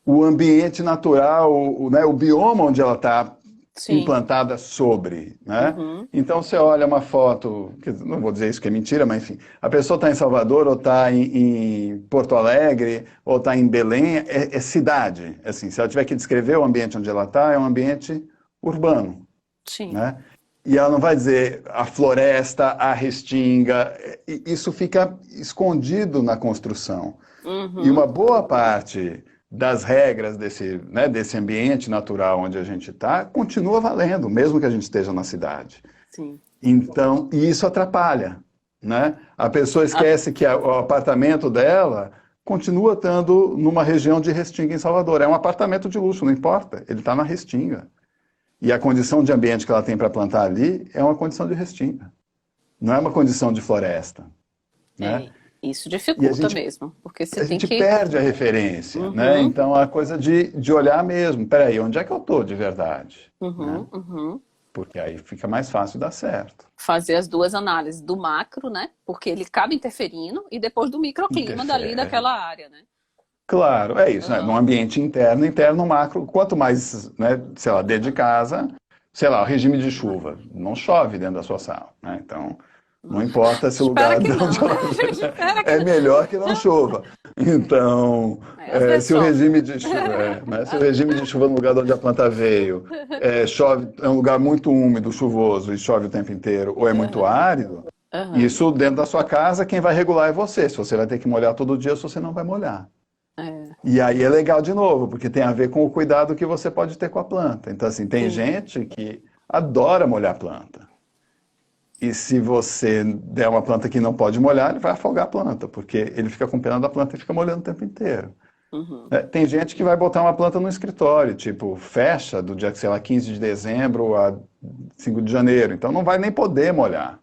Speaker 2: o ambiente natural, né, o bioma onde ela está
Speaker 1: Sim.
Speaker 2: implantada sobre, né?
Speaker 1: Uhum.
Speaker 2: Então você olha uma foto, não vou dizer isso que é mentira, mas enfim, a pessoa está em Salvador, ou está em Porto Alegre, ou está em Belém, é cidade. Assim, se ela tiver que descrever o ambiente onde ela está, é um ambiente urbano,
Speaker 1: Sim.
Speaker 2: né? E ela não vai dizer a floresta, a restinga, isso fica escondido na construção. E
Speaker 1: Uhum.
Speaker 2: uma boa parte das regras desse, né, desse ambiente natural onde a gente está continua valendo, mesmo que a gente esteja na cidade.
Speaker 1: Sim.
Speaker 2: Então, e isso atrapalha, né? A pessoa
Speaker 1: Ah,
Speaker 2: esquece que o apartamento dela continua estando numa região de restinga em Salvador. É um apartamento de luxo, não importa, ele está na restinga. E a condição de ambiente que ela tem para plantar ali é uma condição de restinga, não é uma condição de floresta, né?
Speaker 1: é, isso
Speaker 2: E a
Speaker 1: dificulta
Speaker 2: gente
Speaker 1: mesmo, porque você
Speaker 2: a
Speaker 1: tem
Speaker 2: gente
Speaker 1: que.
Speaker 2: perde a referência, né?
Speaker 1: Uhum.
Speaker 2: Então, a coisa de olhar mesmo, peraí, onde é que eu estou de verdade? Né?
Speaker 1: Uhum. Uhum.
Speaker 2: Porque aí fica mais fácil dar certo.
Speaker 1: Fazer as duas análises do macro, né? Porque ele acaba interferindo, e depois do microclima dali
Speaker 2: Interfere.
Speaker 1: daquela área, né?
Speaker 2: Claro, é isso, né? No
Speaker 1: Aham.
Speaker 2: ambiente interno, interno, macro, quanto mais, né, sei lá, dentro de casa, sei lá, o regime de chuva, não chove dentro da sua sala, né? Então, não importa se o
Speaker 1: Espera
Speaker 2: lugar
Speaker 1: que
Speaker 2: de
Speaker 1: não,
Speaker 2: onde
Speaker 1: né?
Speaker 2: ela
Speaker 1: A gente espera que
Speaker 2: é
Speaker 1: não.
Speaker 2: melhor que não chova. Então,
Speaker 1: É, às vezes
Speaker 2: se o
Speaker 1: chove.
Speaker 2: regime de chuva, né, se o regime de chuva no lugar de onde a planta veio, chove, é um lugar muito úmido, chuvoso e chove o tempo inteiro, ou é muito
Speaker 1: Aham.
Speaker 2: árido,
Speaker 1: Aham.
Speaker 2: isso dentro da sua casa, quem vai regular é você. Se você vai ter que molhar todo dia, se você não vai molhar.
Speaker 1: É,
Speaker 2: E aí é legal de novo, porque tem a ver com o cuidado que você pode ter com a planta. Então, assim, tem
Speaker 1: sim.
Speaker 2: gente que adora molhar a planta. E se você der uma planta que não pode molhar, ele vai afogar a planta, porque ele fica com pena da planta e fica molhando o tempo inteiro.
Speaker 1: Uhum.
Speaker 2: Tem gente que vai botar uma planta no escritório, tipo, fecha do dia, sei lá, 15 de dezembro a 5 de janeiro. Então não vai nem poder molhar.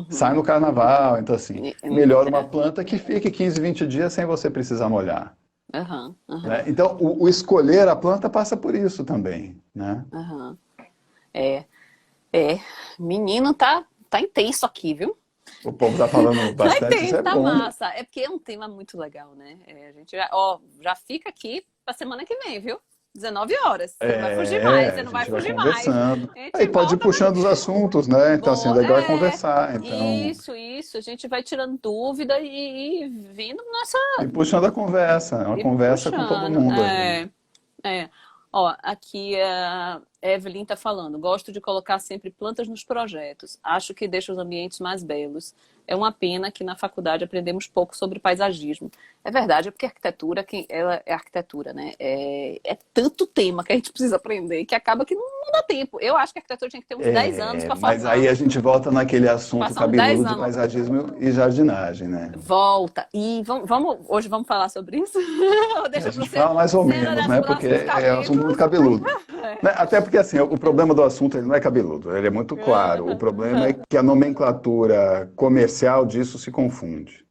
Speaker 2: Sai
Speaker 1: Uhum.
Speaker 2: no carnaval, então assim, melhor uma
Speaker 1: É.
Speaker 2: planta que fique 15, 20 dias sem você precisar molhar.
Speaker 1: Aham.
Speaker 2: Né?
Speaker 1: Aham.
Speaker 2: Então, o escolher a planta passa por isso também, né?
Speaker 1: Aham. É. É. Menino, tá intenso aqui, viu?
Speaker 2: O povo está falando
Speaker 1: Tá
Speaker 2: bastante, isso
Speaker 1: intenso,
Speaker 2: é
Speaker 1: tá
Speaker 2: bom.
Speaker 1: massa. É porque é um tema muito legal, né? A gente já fica aqui pra semana que vem, viu? 19 horas. Você não vai fugir mais, você
Speaker 2: A
Speaker 1: não vai
Speaker 2: gente vai
Speaker 1: fugir mais.
Speaker 2: conversando.
Speaker 1: A
Speaker 2: Aí
Speaker 1: gente
Speaker 2: pode ir
Speaker 1: volta mais.
Speaker 2: puxando os assuntos, né? Então, assim, o legal é conversar. Então,
Speaker 1: Isso. A gente vai tirando dúvida e vindo nossa.
Speaker 2: e puxando a conversa. É uma
Speaker 1: E
Speaker 2: conversa com todo
Speaker 1: puxando.
Speaker 2: mundo aí.
Speaker 1: É. Ó, aqui a Evelyn tá falando. Gosto de colocar sempre plantas nos projetos. Acho que deixa os ambientes mais belos. É uma pena que na faculdade aprendemos pouco sobre paisagismo. É verdade, é porque a arquitetura, ela é arquitetura, né? É tanto tema que a gente precisa aprender que acaba que não dá tempo. Eu acho que a arquitetura tinha que ter uns 10 anos para
Speaker 2: Mas aí
Speaker 1: formar.
Speaker 2: a gente volta naquele assunto
Speaker 1: Passar uns 10
Speaker 2: cabeludo de
Speaker 1: anos.
Speaker 2: paisagismo e jardinagem, né?
Speaker 1: Volta. E hoje vamos falar sobre isso? Ou
Speaker 2: A
Speaker 1: deixa para
Speaker 2: gente fala mais ou
Speaker 1: cena
Speaker 2: menos,
Speaker 1: das
Speaker 2: né? Porque
Speaker 1: próximos
Speaker 2: é um assunto muito
Speaker 1: capítulos?
Speaker 2: cabeludo. Né? Até porque, assim, o problema do assunto ele não é cabeludo, ele é muito claro. O problema é que a nomenclatura comercial disso se confunde.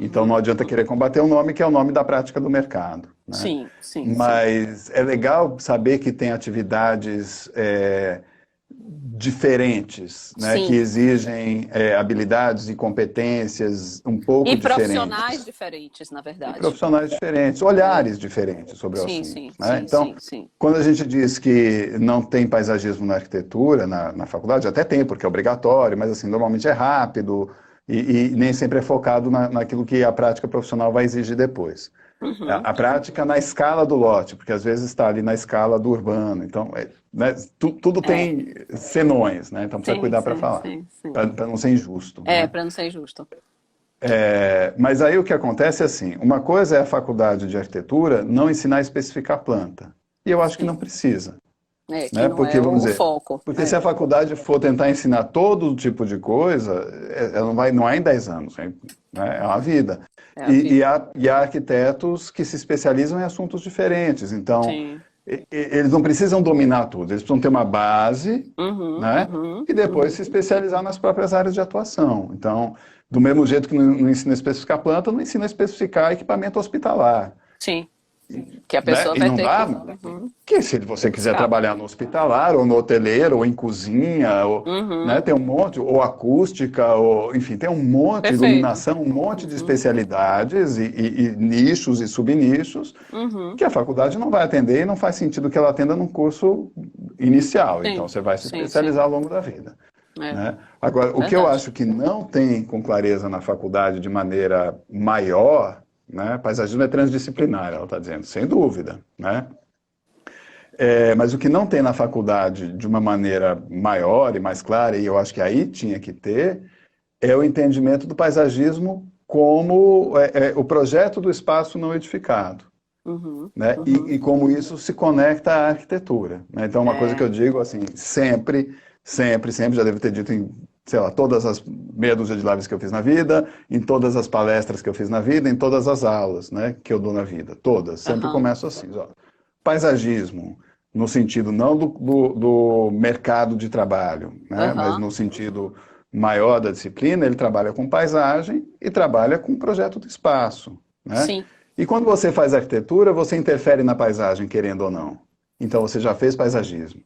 Speaker 2: Então não adianta querer combater o nome, que é o nome da prática do mercado, né?
Speaker 1: Sim.
Speaker 2: Mas é legal saber que tem atividades diferentes, né? Que
Speaker 1: Sim.
Speaker 2: exigem habilidades e competências um
Speaker 1: E
Speaker 2: pouco
Speaker 1: profissionais
Speaker 2: diferentes.
Speaker 1: diferentes, na
Speaker 2: E
Speaker 1: verdade.
Speaker 2: profissionais diferentes, olhares diferentes sobre o assunto, né? Então,
Speaker 1: Sim.
Speaker 2: quando a gente diz que não tem paisagismo na arquitetura, na faculdade, até tem, porque é obrigatório, mas assim, normalmente é rápido e nem sempre é focado naquilo que a prática profissional vai exigir depois.
Speaker 1: Uhum.
Speaker 2: A prática na escala do lote, porque às vezes está ali na escala do urbano, então né, tudo
Speaker 1: É.
Speaker 2: tem senões, né? Então precisa cuidar para falar,
Speaker 1: Sim.
Speaker 2: para não ser injusto,
Speaker 1: É,
Speaker 2: né?
Speaker 1: para não ser justo.
Speaker 2: Mas aí o que acontece é assim, uma coisa é a faculdade de arquitetura não ensinar a especificar planta. E eu acho que não
Speaker 1: Sim.
Speaker 2: precisa,
Speaker 1: É, que
Speaker 2: né?
Speaker 1: não
Speaker 2: Porque,
Speaker 1: é
Speaker 2: vamos
Speaker 1: o
Speaker 2: dizer,
Speaker 1: foco.
Speaker 2: porque se
Speaker 1: É.
Speaker 2: a faculdade for tentar ensinar todo tipo de coisa, ela não é em 10 anos, né? É uma vida.
Speaker 1: É a
Speaker 2: E
Speaker 1: vida.
Speaker 2: há arquitetos que se especializam em assuntos diferentes. Então,
Speaker 1: Sim.
Speaker 2: Eles não precisam dominar tudo, eles precisam ter uma base, né? E depois se especializar nas próprias áreas de atuação. Então, do mesmo jeito que não ensina a especificar planta, não ensina a especificar equipamento hospitalar.
Speaker 1: Sim. Que a
Speaker 2: Né?
Speaker 1: pessoa
Speaker 2: E
Speaker 1: vai
Speaker 2: não
Speaker 1: ter que.
Speaker 2: dá, que se você quiser
Speaker 1: Buscar.
Speaker 2: trabalhar no hospitalar, ou no hoteleiro, ou em cozinha, ou, né, tem um monte, ou acústica, ou, enfim, tem um monte de
Speaker 1: Perfeito.
Speaker 2: iluminação, um monte de especialidades e nichos e subnichos que a faculdade não vai atender e não faz sentido que ela atenda num curso inicial. Então,
Speaker 1: Sim,
Speaker 2: você vai se
Speaker 1: sim, sim.
Speaker 2: especializar ao longo da vida.
Speaker 1: É
Speaker 2: Né? Agora, o que eu
Speaker 1: verdade.
Speaker 2: acho que não tem com clareza na faculdade de maneira maior, né? Paisagismo é transdisciplinar, ela está dizendo, sem dúvida, né? Mas o que não tem na faculdade de uma maneira maior e mais clara, e eu acho que aí tinha que ter, é o entendimento do paisagismo como o projeto do espaço não edificado. Né? E como isso se conecta à arquitetura. Né? Então, uma coisa que
Speaker 1: É.
Speaker 2: eu digo, assim, sempre, sempre, sempre, já devo ter dito em, sei lá, todas as meia dúzia de lives que eu fiz na vida, em todas as palestras que eu fiz na vida, em todas as aulas, né, que eu dou na vida, todas. Sempre
Speaker 1: Aham.
Speaker 2: começo assim, ó. Paisagismo, no sentido não do mercado de trabalho, né, mas
Speaker 1: Aham.
Speaker 2: no sentido maior da disciplina, ele trabalha com paisagem e trabalha com projeto do espaço, né?
Speaker 1: Sim.
Speaker 2: E quando você faz arquitetura, você interfere na paisagem, querendo ou não. Então você já fez paisagismo.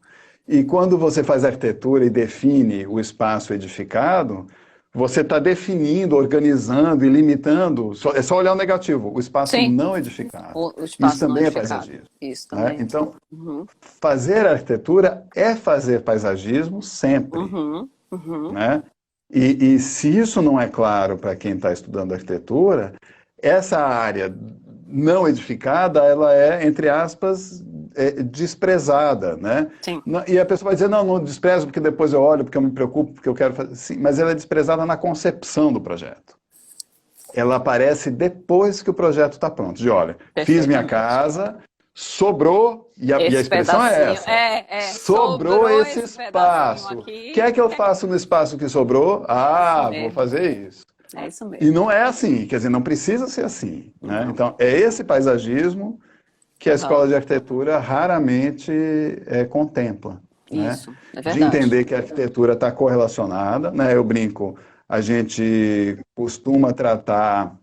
Speaker 2: E quando você faz arquitetura e define o espaço edificado, você está definindo, organizando e limitando. É só olhar o negativo, o espaço
Speaker 1: Sim.
Speaker 2: não edificado.
Speaker 1: O
Speaker 2: Isso
Speaker 1: espaço não
Speaker 2: também é
Speaker 1: edificado.
Speaker 2: paisagismo.
Speaker 1: Isso
Speaker 2: Né?
Speaker 1: também.
Speaker 2: Então,
Speaker 1: Uhum.
Speaker 2: fazer arquitetura é fazer paisagismo sempre.
Speaker 1: Uhum. Uhum.
Speaker 2: Né? E se isso não é claro para quem está estudando arquitetura, essa área não edificada, ela é, entre aspas, desprezada, né?
Speaker 1: Sim.
Speaker 2: E a pessoa vai dizer, não, não desprezo porque depois eu olho, porque eu me preocupo, porque eu quero fazer. Sim, mas ela é desprezada na concepção do projeto. Ela aparece depois que o projeto está pronto. De, olha, fiz minha
Speaker 1: Perfeitamente.
Speaker 2: casa, sobrou, e a
Speaker 1: Esse
Speaker 2: expressão é
Speaker 1: pedacinho.
Speaker 2: essa, sobrou
Speaker 1: Sobrou
Speaker 2: esse
Speaker 1: esse pedacinho
Speaker 2: espaço. O que
Speaker 1: aqui.
Speaker 2: é que eu faço no espaço que sobrou?
Speaker 1: É isso
Speaker 2: Ah, vou
Speaker 1: mesmo.
Speaker 2: fazer isso.
Speaker 1: É isso
Speaker 2: E
Speaker 1: mesmo.
Speaker 2: não é assim, quer dizer, não precisa ser assim. Né?
Speaker 1: Não.
Speaker 2: Então, é esse paisagismo que a escola
Speaker 1: Aham.
Speaker 2: de arquitetura raramente contempla. Né?
Speaker 1: Isso. É
Speaker 2: De
Speaker 1: verdade.
Speaker 2: entender que a arquitetura está correlacionada. Né? Eu brinco, a gente costuma tratar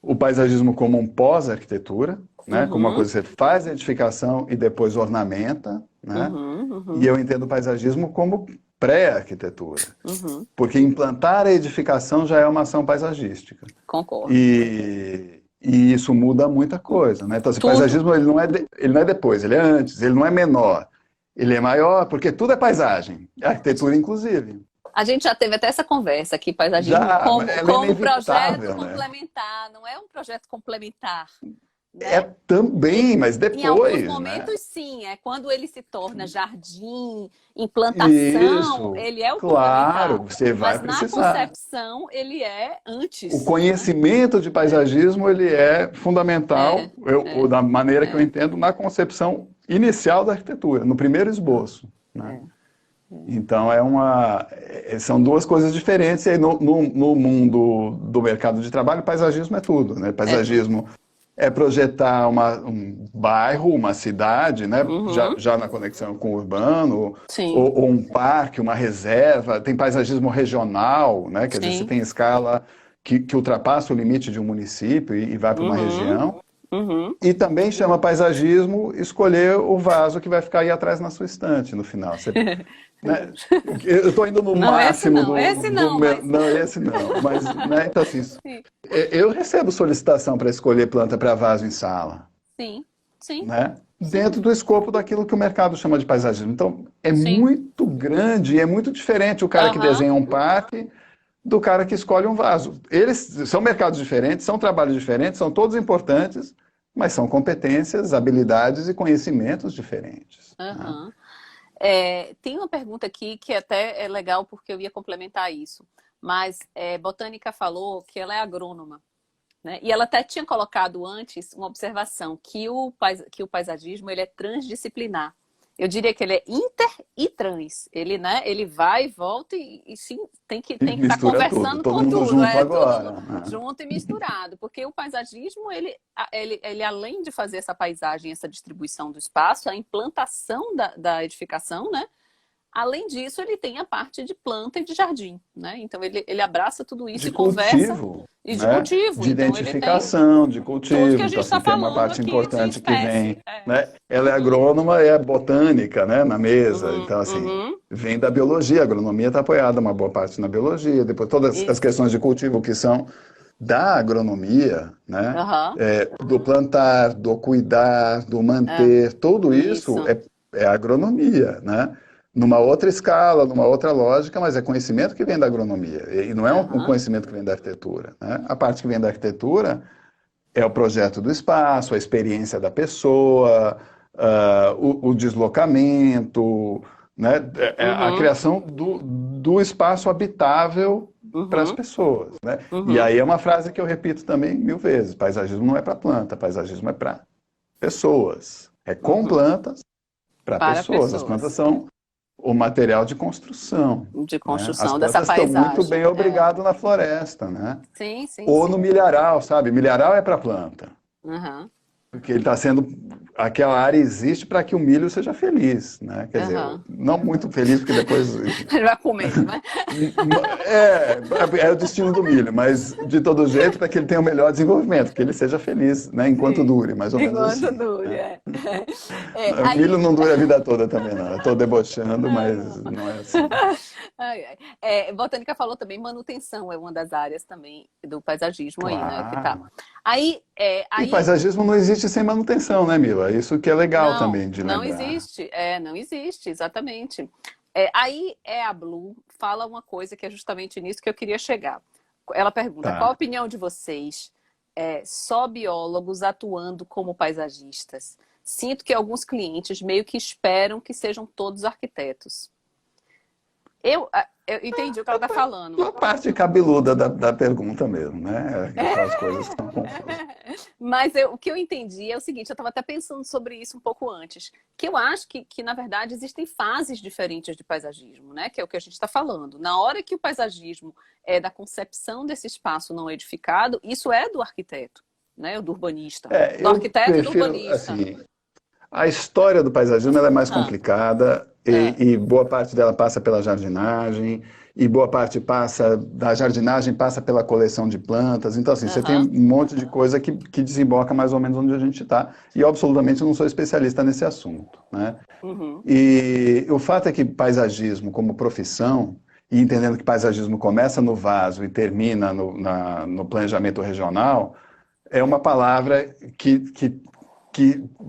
Speaker 2: o paisagismo como um pós-arquitetura, né? Como uma
Speaker 1: Uhum.
Speaker 2: coisa que você faz a edificação e depois ornamenta. Né?
Speaker 1: Uhum.
Speaker 2: E
Speaker 1: Uhum.
Speaker 2: eu entendo o paisagismo como pré-arquitetura.
Speaker 1: Uhum.
Speaker 2: Porque implantar a edificação já é uma ação paisagística.
Speaker 1: Concordo.
Speaker 2: E isso muda muita coisa, né? Então, esse
Speaker 1: Tudo.
Speaker 2: paisagismo ele não é depois, ele é antes, ele não é menor. Ele é maior porque tudo é paisagem, arquitetura inclusive.
Speaker 1: A gente já teve até essa conversa aqui, paisagismo
Speaker 2: Já,
Speaker 1: como,
Speaker 2: ela é
Speaker 1: como projeto
Speaker 2: inevitável, né?
Speaker 1: complementar, não é um projeto complementar,
Speaker 2: É
Speaker 1: né?
Speaker 2: também, mas
Speaker 1: Em alguns
Speaker 2: depois, né?
Speaker 1: momentos, sim, é quando ele se torna jardim, implantação,
Speaker 2: Isso,
Speaker 1: ele é o
Speaker 2: claro,
Speaker 1: complementar.
Speaker 2: você vai
Speaker 1: Mas na
Speaker 2: precisar.
Speaker 1: concepção, ele é
Speaker 2: O
Speaker 1: antes.
Speaker 2: conhecimento de
Speaker 1: É,
Speaker 2: paisagismo ele é fundamental,
Speaker 1: é, é,
Speaker 2: da maneira que eu
Speaker 1: é,
Speaker 2: entendo, na concepção inicial da arquitetura, no primeiro esboço, né?
Speaker 1: é.
Speaker 2: Então são duas coisas diferentes. E aí no mundo do mercado de trabalho, paisagismo é tudo, né?
Speaker 1: É tudo.
Speaker 2: Paisagismo é projetar um bairro, uma cidade, né? Já,
Speaker 1: Uhum,
Speaker 2: já na conexão com o urbano,
Speaker 1: sim,
Speaker 2: ou um parque, uma reserva. Tem paisagismo regional, né? Quer dizer, você
Speaker 1: sim.
Speaker 2: tem escala que ultrapassa o limite de um município e vai para uma
Speaker 1: Uhum,
Speaker 2: região.
Speaker 1: uhum.
Speaker 2: E também chama paisagismo escolher o vaso que vai ficar aí atrás na sua estante no final. Você, né? Eu estou indo no
Speaker 1: Não, esse
Speaker 2: máximo
Speaker 1: não, esse não, mas
Speaker 2: Não, esse não. Mas, né, então, assim,
Speaker 1: sim,
Speaker 2: eu recebo solicitação para escolher planta para vaso em sala,
Speaker 1: sim, sim,
Speaker 2: né?
Speaker 1: sim,
Speaker 2: Dentro do escopo daquilo que o mercado chama de paisagismo. Então, é
Speaker 1: sim.
Speaker 2: muito grande e é muito diferente o cara que
Speaker 1: Aham.
Speaker 2: desenha um parque do cara que escolhe um vaso. Eles são mercados diferentes, são trabalhos diferentes, são todos importantes, mas são competências, habilidades e conhecimentos diferentes. Né?
Speaker 1: Aham. Tem uma pergunta aqui que até é legal porque eu ia complementar isso. Mas Botânica falou que ela é agrônoma, né? E ela até tinha colocado antes uma observação que o paisagismo ele é transdisciplinar. Eu diria que ele é inter e trans. Ele, né, ele vai e volta e sim,
Speaker 2: E
Speaker 1: tem que estar
Speaker 2: mistura tudo,
Speaker 1: conversando
Speaker 2: todo
Speaker 1: com
Speaker 2: mundo
Speaker 1: tudo,
Speaker 2: junto
Speaker 1: é tudo
Speaker 2: agora, né?
Speaker 1: junto e misturado. Porque o paisagismo, ele além de fazer essa paisagem, essa distribuição do espaço, a implantação da edificação, né? Além disso, ele tem a parte de planta e de jardim, né? Então ele abraça tudo isso
Speaker 2: De
Speaker 1: e conversa
Speaker 2: cultivo,
Speaker 1: e de
Speaker 2: né?
Speaker 1: cultivo.
Speaker 2: De
Speaker 1: Então ele tem
Speaker 2: identificação, de
Speaker 1: tudo que
Speaker 2: cultivo.
Speaker 1: a
Speaker 2: Então,
Speaker 1: gente
Speaker 2: assim,
Speaker 1: está
Speaker 2: tem uma
Speaker 1: falando
Speaker 2: parte
Speaker 1: aqui de
Speaker 2: importante que vem,
Speaker 1: espécie. É.
Speaker 2: né? Ela é
Speaker 1: Uhum,
Speaker 2: agrônoma e é botânica, né? Na mesa.
Speaker 1: uhum,
Speaker 2: Então, assim,
Speaker 1: uhum.
Speaker 2: vem da biologia. A agronomia está apoiada uma boa parte na biologia. Depois, todas as
Speaker 1: Isso.
Speaker 2: questões de cultivo que são da agronomia, né?
Speaker 1: Aham.
Speaker 2: Do plantar, do cuidar, do
Speaker 1: É.
Speaker 2: manter, tudo isso
Speaker 1: Isso.
Speaker 2: é agronomia, né? Numa outra escala, numa outra lógica, mas é conhecimento que vem da agronomia, e não é um
Speaker 1: Aham.
Speaker 2: conhecimento que vem da arquitetura, né? A parte que vem da arquitetura é o projeto do espaço, a experiência da pessoa, o deslocamento, né? A
Speaker 1: Uhum,
Speaker 2: criação do espaço habitável para as
Speaker 1: uhum,
Speaker 2: pessoas, né? E
Speaker 1: uhum,
Speaker 2: aí é uma frase que eu repito também 1000 vezes: paisagismo não é para planta, paisagismo é para pessoas. É com
Speaker 1: uhum.
Speaker 2: plantas para
Speaker 1: Para
Speaker 2: pessoas. As plantas
Speaker 1: pessoas.
Speaker 2: são o material de construção,
Speaker 1: De
Speaker 2: né? As
Speaker 1: construção dessa
Speaker 2: plantas estão muito bem
Speaker 1: paisagem. É.
Speaker 2: obrigado na floresta, né?
Speaker 1: Sim, sim,
Speaker 2: Ou no
Speaker 1: sim.
Speaker 2: milharal, sabe? Milharal é para planta.
Speaker 1: Aham,
Speaker 2: Porque ele está sendo. Aquela área existe para que o milho seja feliz, né? Quer dizer,
Speaker 1: aham.
Speaker 2: não muito feliz, porque depois.
Speaker 1: Ele vai comendo, né?
Speaker 2: É o destino do milho, mas de todo jeito para que ele tenha o melhor desenvolvimento, que ele seja feliz, né? Enquanto
Speaker 1: Sim.
Speaker 2: dure, mais ou menos
Speaker 1: Enquanto
Speaker 2: assim.
Speaker 1: dure,
Speaker 2: Né?
Speaker 1: é. Aí,
Speaker 2: Milho não dura a vida toda também, não. Eu estou debochando,
Speaker 1: não.
Speaker 2: mas não é assim.
Speaker 1: Ai, ai. Botânica falou também, manutenção é uma das áreas também do paisagismo aí, né? Que tá.
Speaker 2: Claro.
Speaker 1: Aí,
Speaker 2: E
Speaker 1: aí
Speaker 2: paisagismo não existe sem manutenção, né, Mila? Isso que é legal
Speaker 1: não,
Speaker 2: também de
Speaker 1: não
Speaker 2: lembrar.
Speaker 1: existe. Não existe, exatamente. Aí a Blue fala uma coisa que é justamente nisso que eu queria chegar. Ela pergunta: qual a
Speaker 2: Tá.
Speaker 1: opinião de vocês, só biólogos atuando como paisagistas? Sinto que alguns clientes meio que esperam que sejam todos arquitetos. Eu entendi o que ela está falando.
Speaker 2: A parte cabeluda da pergunta mesmo, né? Aquelas coisas que são confusas.
Speaker 1: Mas o que eu entendi é o seguinte, eu estava até pensando sobre isso um pouco antes, que eu acho que, na verdade, existem fases diferentes de paisagismo, né? Que é o que a gente está falando. Na hora que o paisagismo é da concepção desse espaço não edificado, isso é do arquiteto, né? Do urbanista. Do
Speaker 2: Eu
Speaker 1: arquiteto e do
Speaker 2: prefiro,
Speaker 1: urbanista.
Speaker 2: assim, a história do paisagismo ela é mais
Speaker 1: Ah,
Speaker 2: complicada
Speaker 1: ah,
Speaker 2: e boa parte dela passa pela jardinagem e boa parte passa da jardinagem passa pela coleção de plantas. Então, assim, você tem
Speaker 1: aham,
Speaker 2: um monte de coisa que desemboca mais ou menos onde a gente está. E eu absolutamente não sou especialista nesse assunto, né?
Speaker 1: uhum,
Speaker 2: E o fato é que paisagismo como profissão, e entendendo que paisagismo começa no vaso e termina no planejamento regional, é uma palavra que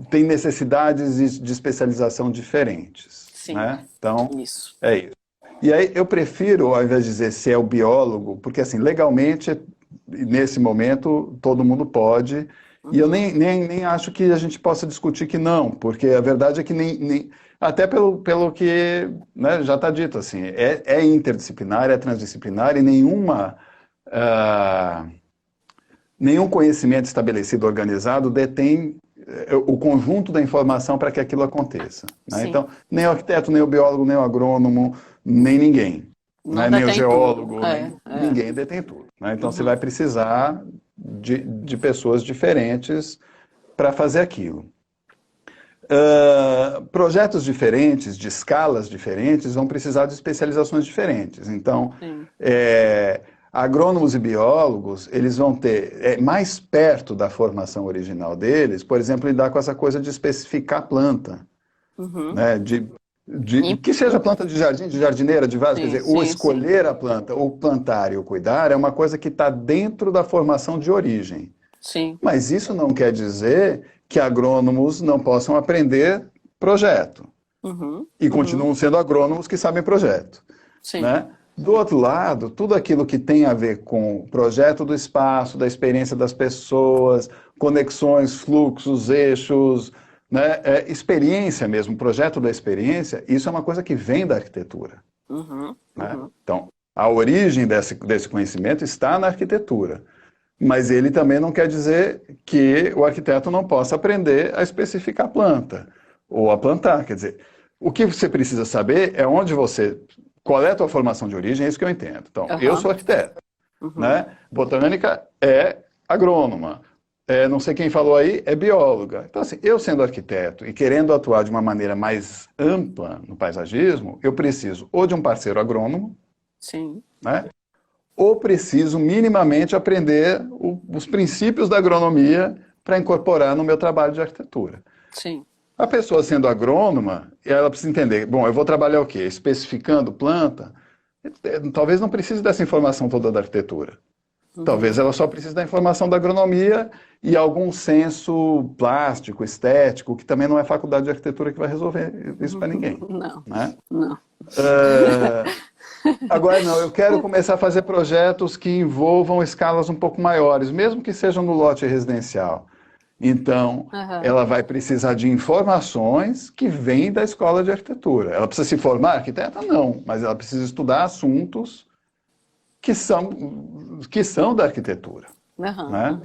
Speaker 2: tem necessidades de especialização diferentes,
Speaker 1: sim,
Speaker 2: né? Então,
Speaker 1: isso.
Speaker 2: é isso. E aí eu prefiro, ao invés de dizer se é o biólogo, porque assim, legalmente, nesse momento, todo mundo pode, e eu
Speaker 1: Uhum,
Speaker 2: nem acho que a gente possa discutir que não, porque a verdade é que até pelo que, né, já está dito, assim, é interdisciplinar, é transdisciplinar, e ah, nenhum conhecimento estabelecido, organizado, detém o conjunto da informação para que aquilo aconteça. Né?
Speaker 1: sim.
Speaker 2: Então, nem o arquiteto, nem o biólogo, nem o agrônomo, nem ninguém.
Speaker 1: Não
Speaker 2: Né? Nem o
Speaker 1: detém tudo.
Speaker 2: geólogo, ninguém detém tudo. Né? Então, você vai
Speaker 1: Uhum,
Speaker 2: precisar de pessoas diferentes para fazer aquilo. Projetos diferentes, de escalas diferentes, vão precisar de especializações diferentes. Então,
Speaker 1: sim.
Speaker 2: agrônomos e biólogos, eles vão ter, mais perto da formação original deles, por exemplo, lidar com essa coisa de especificar a planta,
Speaker 1: Uhum.
Speaker 2: né? Que seja planta de jardim, de jardineira, de vaso, quer
Speaker 1: Sim,
Speaker 2: dizer, o
Speaker 1: sim, sim.
Speaker 2: escolher a planta, o plantar e o cuidar é uma coisa que está dentro da formação de origem.
Speaker 1: Sim.
Speaker 2: Mas isso não quer dizer que agrônomos não possam aprender projeto.
Speaker 1: Uhum,
Speaker 2: E
Speaker 1: uhum,
Speaker 2: continuam sendo agrônomos que sabem projeto.
Speaker 1: sim,
Speaker 2: Né? Do outro lado, tudo aquilo que tem a ver com o projeto do espaço, da experiência das pessoas, conexões, fluxos, eixos, né? Experiência mesmo, projeto da experiência, isso é uma coisa que vem da arquitetura.
Speaker 1: uhum,
Speaker 2: Né?
Speaker 1: uhum,
Speaker 2: Então, a origem desse conhecimento está na arquitetura. Mas ele também não quer dizer que o arquiteto não possa aprender a especificar a planta ou a plantar. Quer dizer, o que você precisa saber é onde você, qual é a tua formação de origem, é isso que eu entendo. Então, eu sou arquiteto, né? Botânica é agrônoma. Não sei quem falou aí, é bióloga. Então, assim, eu sendo arquiteto e querendo atuar de uma maneira mais ampla no paisagismo, eu preciso ou de um parceiro agrônomo,
Speaker 1: Sim.
Speaker 2: né? Ou preciso minimamente aprender os princípios da agronomia para incorporar no meu trabalho de arquitetura.
Speaker 1: Sim.
Speaker 2: A pessoa sendo agrônoma, ela precisa entender, bom, eu vou trabalhar o quê? Especificando planta? Talvez não precise dessa informação toda da arquitetura. Talvez ela só precise da informação da agronomia e algum senso plástico, estético, que também não é faculdade de arquitetura que vai resolver isso para ninguém.
Speaker 1: Não,
Speaker 2: Né?
Speaker 1: não.
Speaker 2: Agora não, eu quero começar a fazer projetos que envolvam escalas um pouco maiores, mesmo que sejam no lote residencial. Então, ela vai precisar de informações que vêm da escola de arquitetura. Ela precisa se formar arquiteta? Não, mas ela precisa estudar assuntos que são da arquitetura. Né?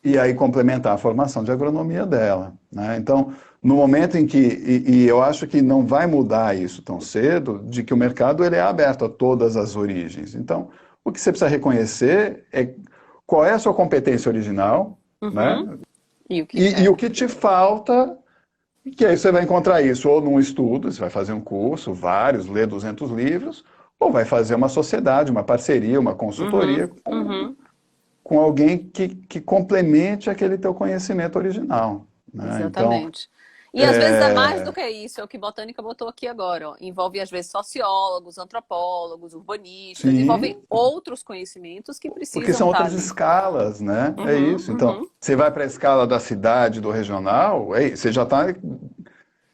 Speaker 2: E aí complementar a formação de agronomia dela. Né? Então, no momento em que, e eu acho que não vai mudar isso tão cedo, de que o mercado ele é aberto a todas as origens. Então, o que você precisa reconhecer é qual é a sua competência original, né? E o que te falta, que aí você vai encontrar isso ou num estudo, você vai fazer um curso, vários, ler 200 livros, ou vai fazer uma sociedade, uma parceria, uma consultoria com alguém que complemente aquele teu conhecimento original. Né?
Speaker 1: Exatamente. E às vezes é mais do que isso, é o que Botânica botou aqui agora. Ó. Envolve às vezes sociólogos, antropólogos, urbanistas, envolve outros conhecimentos que precisam
Speaker 2: porque são outras
Speaker 1: ali.
Speaker 2: escalas, né? É isso. Então, você vai para a escala da cidade, do regional, você já está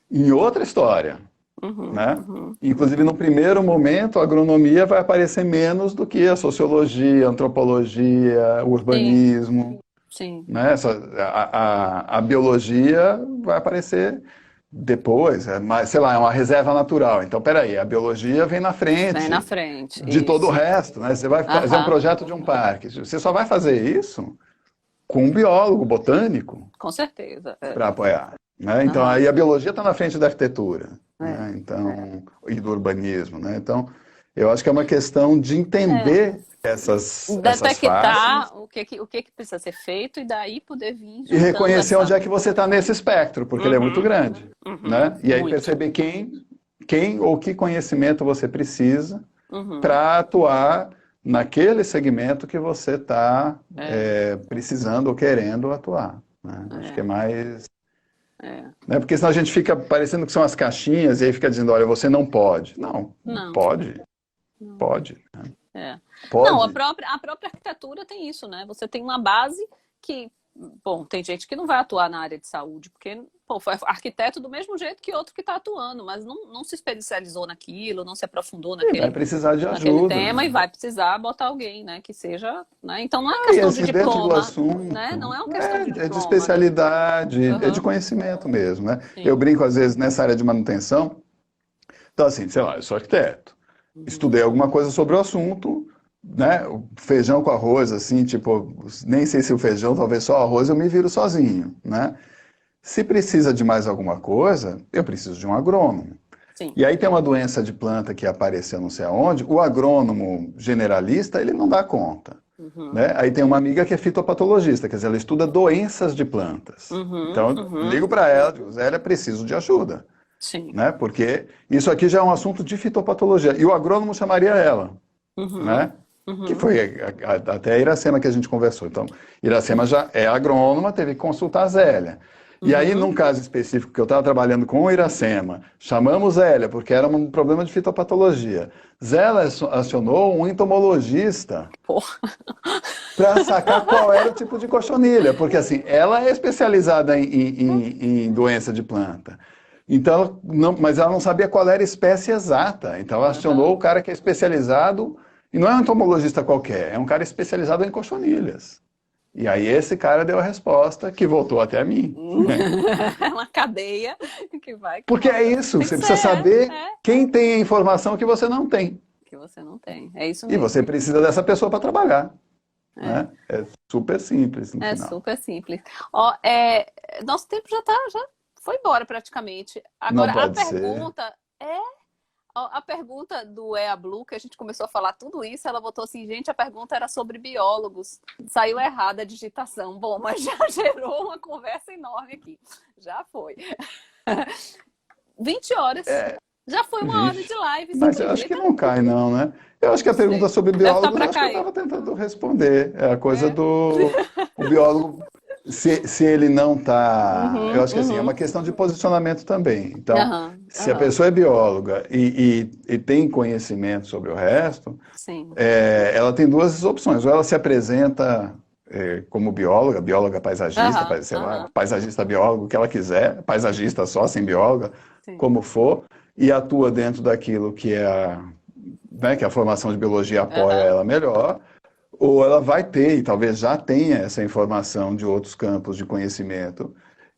Speaker 2: em outra história. Né? Inclusive, no primeiro momento, a agronomia vai aparecer menos do que a sociologia, a antropologia, o urbanismo.
Speaker 1: Sim.
Speaker 2: Né? A biologia vai aparecer depois, sei lá, é uma reserva natural. Então, peraí, a biologia vem na frente,
Speaker 1: Vem na frente,
Speaker 2: de todo o resto. Né? Você vai fazer um projeto de um parque. Você só vai fazer isso com um biólogo, botânico,
Speaker 1: com certeza.
Speaker 2: para apoiar. Né? Então, aí a biologia está na frente da arquitetura. Né? Então, e do urbanismo. Né? Então, eu acho que é uma questão de entender essas
Speaker 1: detectar
Speaker 2: fases.
Speaker 1: o que precisa ser feito e daí poder vir
Speaker 2: E reconhecer onde é que você está nesse espectro, porque ele é muito grande. Né? E aí perceber quem ou que conhecimento você precisa para atuar naquele segmento que você está precisando ou querendo atuar. Né? Acho que é mais... Né? Porque senão a gente fica parecendo que são as caixinhas e aí fica dizendo, olha, você não pode. Não. Pode. Pode. Né? Pode.
Speaker 1: Não, a própria arquitetura tem isso, né? Você tem uma base que, bom, tem gente que não vai atuar na área de saúde, porque, pô, foi arquiteto do mesmo jeito que outro que está atuando, mas não se especializou naquilo, não se aprofundou
Speaker 2: vai precisar de
Speaker 1: naquele
Speaker 2: ajuda,
Speaker 1: tema,
Speaker 2: né?
Speaker 1: e vai precisar botar alguém, né, que seja, né? Então não é questão de diploma,
Speaker 2: assunto,
Speaker 1: né? Não é uma questão de diploma.
Speaker 2: É de especialidade, é de conhecimento mesmo, né? Eu brinco às vezes nessa área de manutenção. Então assim, sei lá, eu sou arquiteto, estudei alguma coisa sobre o assunto, né? O feijão com arroz, assim, tipo, nem sei se o feijão, talvez só arroz, eu me viro sozinho, né? Se precisa de mais alguma coisa, eu preciso de um agrônomo.
Speaker 1: Sim.
Speaker 2: E aí tem uma doença de planta que apareceu não sei aonde, o agrônomo generalista, ele não dá conta. Né? Aí tem uma amiga que é fitopatologista, quer dizer, ela estuda doenças de plantas. Então, eu ligo para ela, digo, Zélia, preciso de ajuda.
Speaker 1: Sim.
Speaker 2: Né? Porque isso aqui já é um assunto de fitopatologia. E o agrônomo chamaria ela. Né? Que foi até a Iracema que a gente conversou. Então, Iracema já é agrônoma, teve que consultar a Zélia. E aí, num caso específico que eu estava trabalhando com o Iracema, chamamos Zélia, porque era um problema de fitopatologia. Zélia acionou um entomologista para sacar qual era o tipo de cochonilha, porque assim, ela é especializada em doença de planta. Então, mas ela não sabia qual era a espécie exata. Então, ela acionou o cara que é especializado, e não é um entomologista qualquer, é um cara especializado em cochonilhas. E aí esse cara deu a resposta que voltou até mim.
Speaker 1: É uma cadeia que vai...
Speaker 2: Porque é isso, você precisa saber quem tem a informação que você não tem.
Speaker 1: Que você não tem, é isso mesmo.
Speaker 2: E você precisa dessa pessoa para trabalhar. Né? É super simples no final.
Speaker 1: É super simples. Ó, nosso tempo já foi embora praticamente.
Speaker 2: Não
Speaker 1: Agora,
Speaker 2: pode ser.
Speaker 1: a pergunta do EA Blue, que a gente começou a falar tudo isso, ela botou assim, gente, a pergunta era sobre biólogos. Saiu errada a digitação. Bom, mas já gerou uma conversa enorme aqui. Já foi. 20 horas. Já foi uma hora de
Speaker 2: Vixe.
Speaker 1: live, você
Speaker 2: Mas eu acho que
Speaker 1: acredita?
Speaker 2: não cai, não, né? Eu acho que
Speaker 1: Não
Speaker 2: a pergunta
Speaker 1: sei.
Speaker 2: sobre
Speaker 1: Deve estar
Speaker 2: biólogos, eu
Speaker 1: para
Speaker 2: acho que eu
Speaker 1: cair.
Speaker 2: estava tentando responder. É a coisa
Speaker 1: É.
Speaker 2: do o biólogo, se ele não está. Eu
Speaker 1: Uhum,
Speaker 2: acho que assim, é uma
Speaker 1: uhum.
Speaker 2: questão de posicionamento também. Então,
Speaker 1: Aham,
Speaker 2: se a
Speaker 1: aham.
Speaker 2: pessoa é bióloga e tem conhecimento sobre o resto,
Speaker 1: Sim.
Speaker 2: ela tem duas opções. Ou ela se apresenta como bióloga, bióloga paisagista,
Speaker 1: Aham,
Speaker 2: sei lá,
Speaker 1: aham.
Speaker 2: paisagista biólogo, o que ela quiser, paisagista só, sem bióloga,
Speaker 1: Sim.
Speaker 2: como for, e atua dentro daquilo que é né, que a formação de biologia apoia
Speaker 1: Aham.
Speaker 2: ela melhor, ou ela vai ter, e talvez já tenha essa informação de outros campos de conhecimento.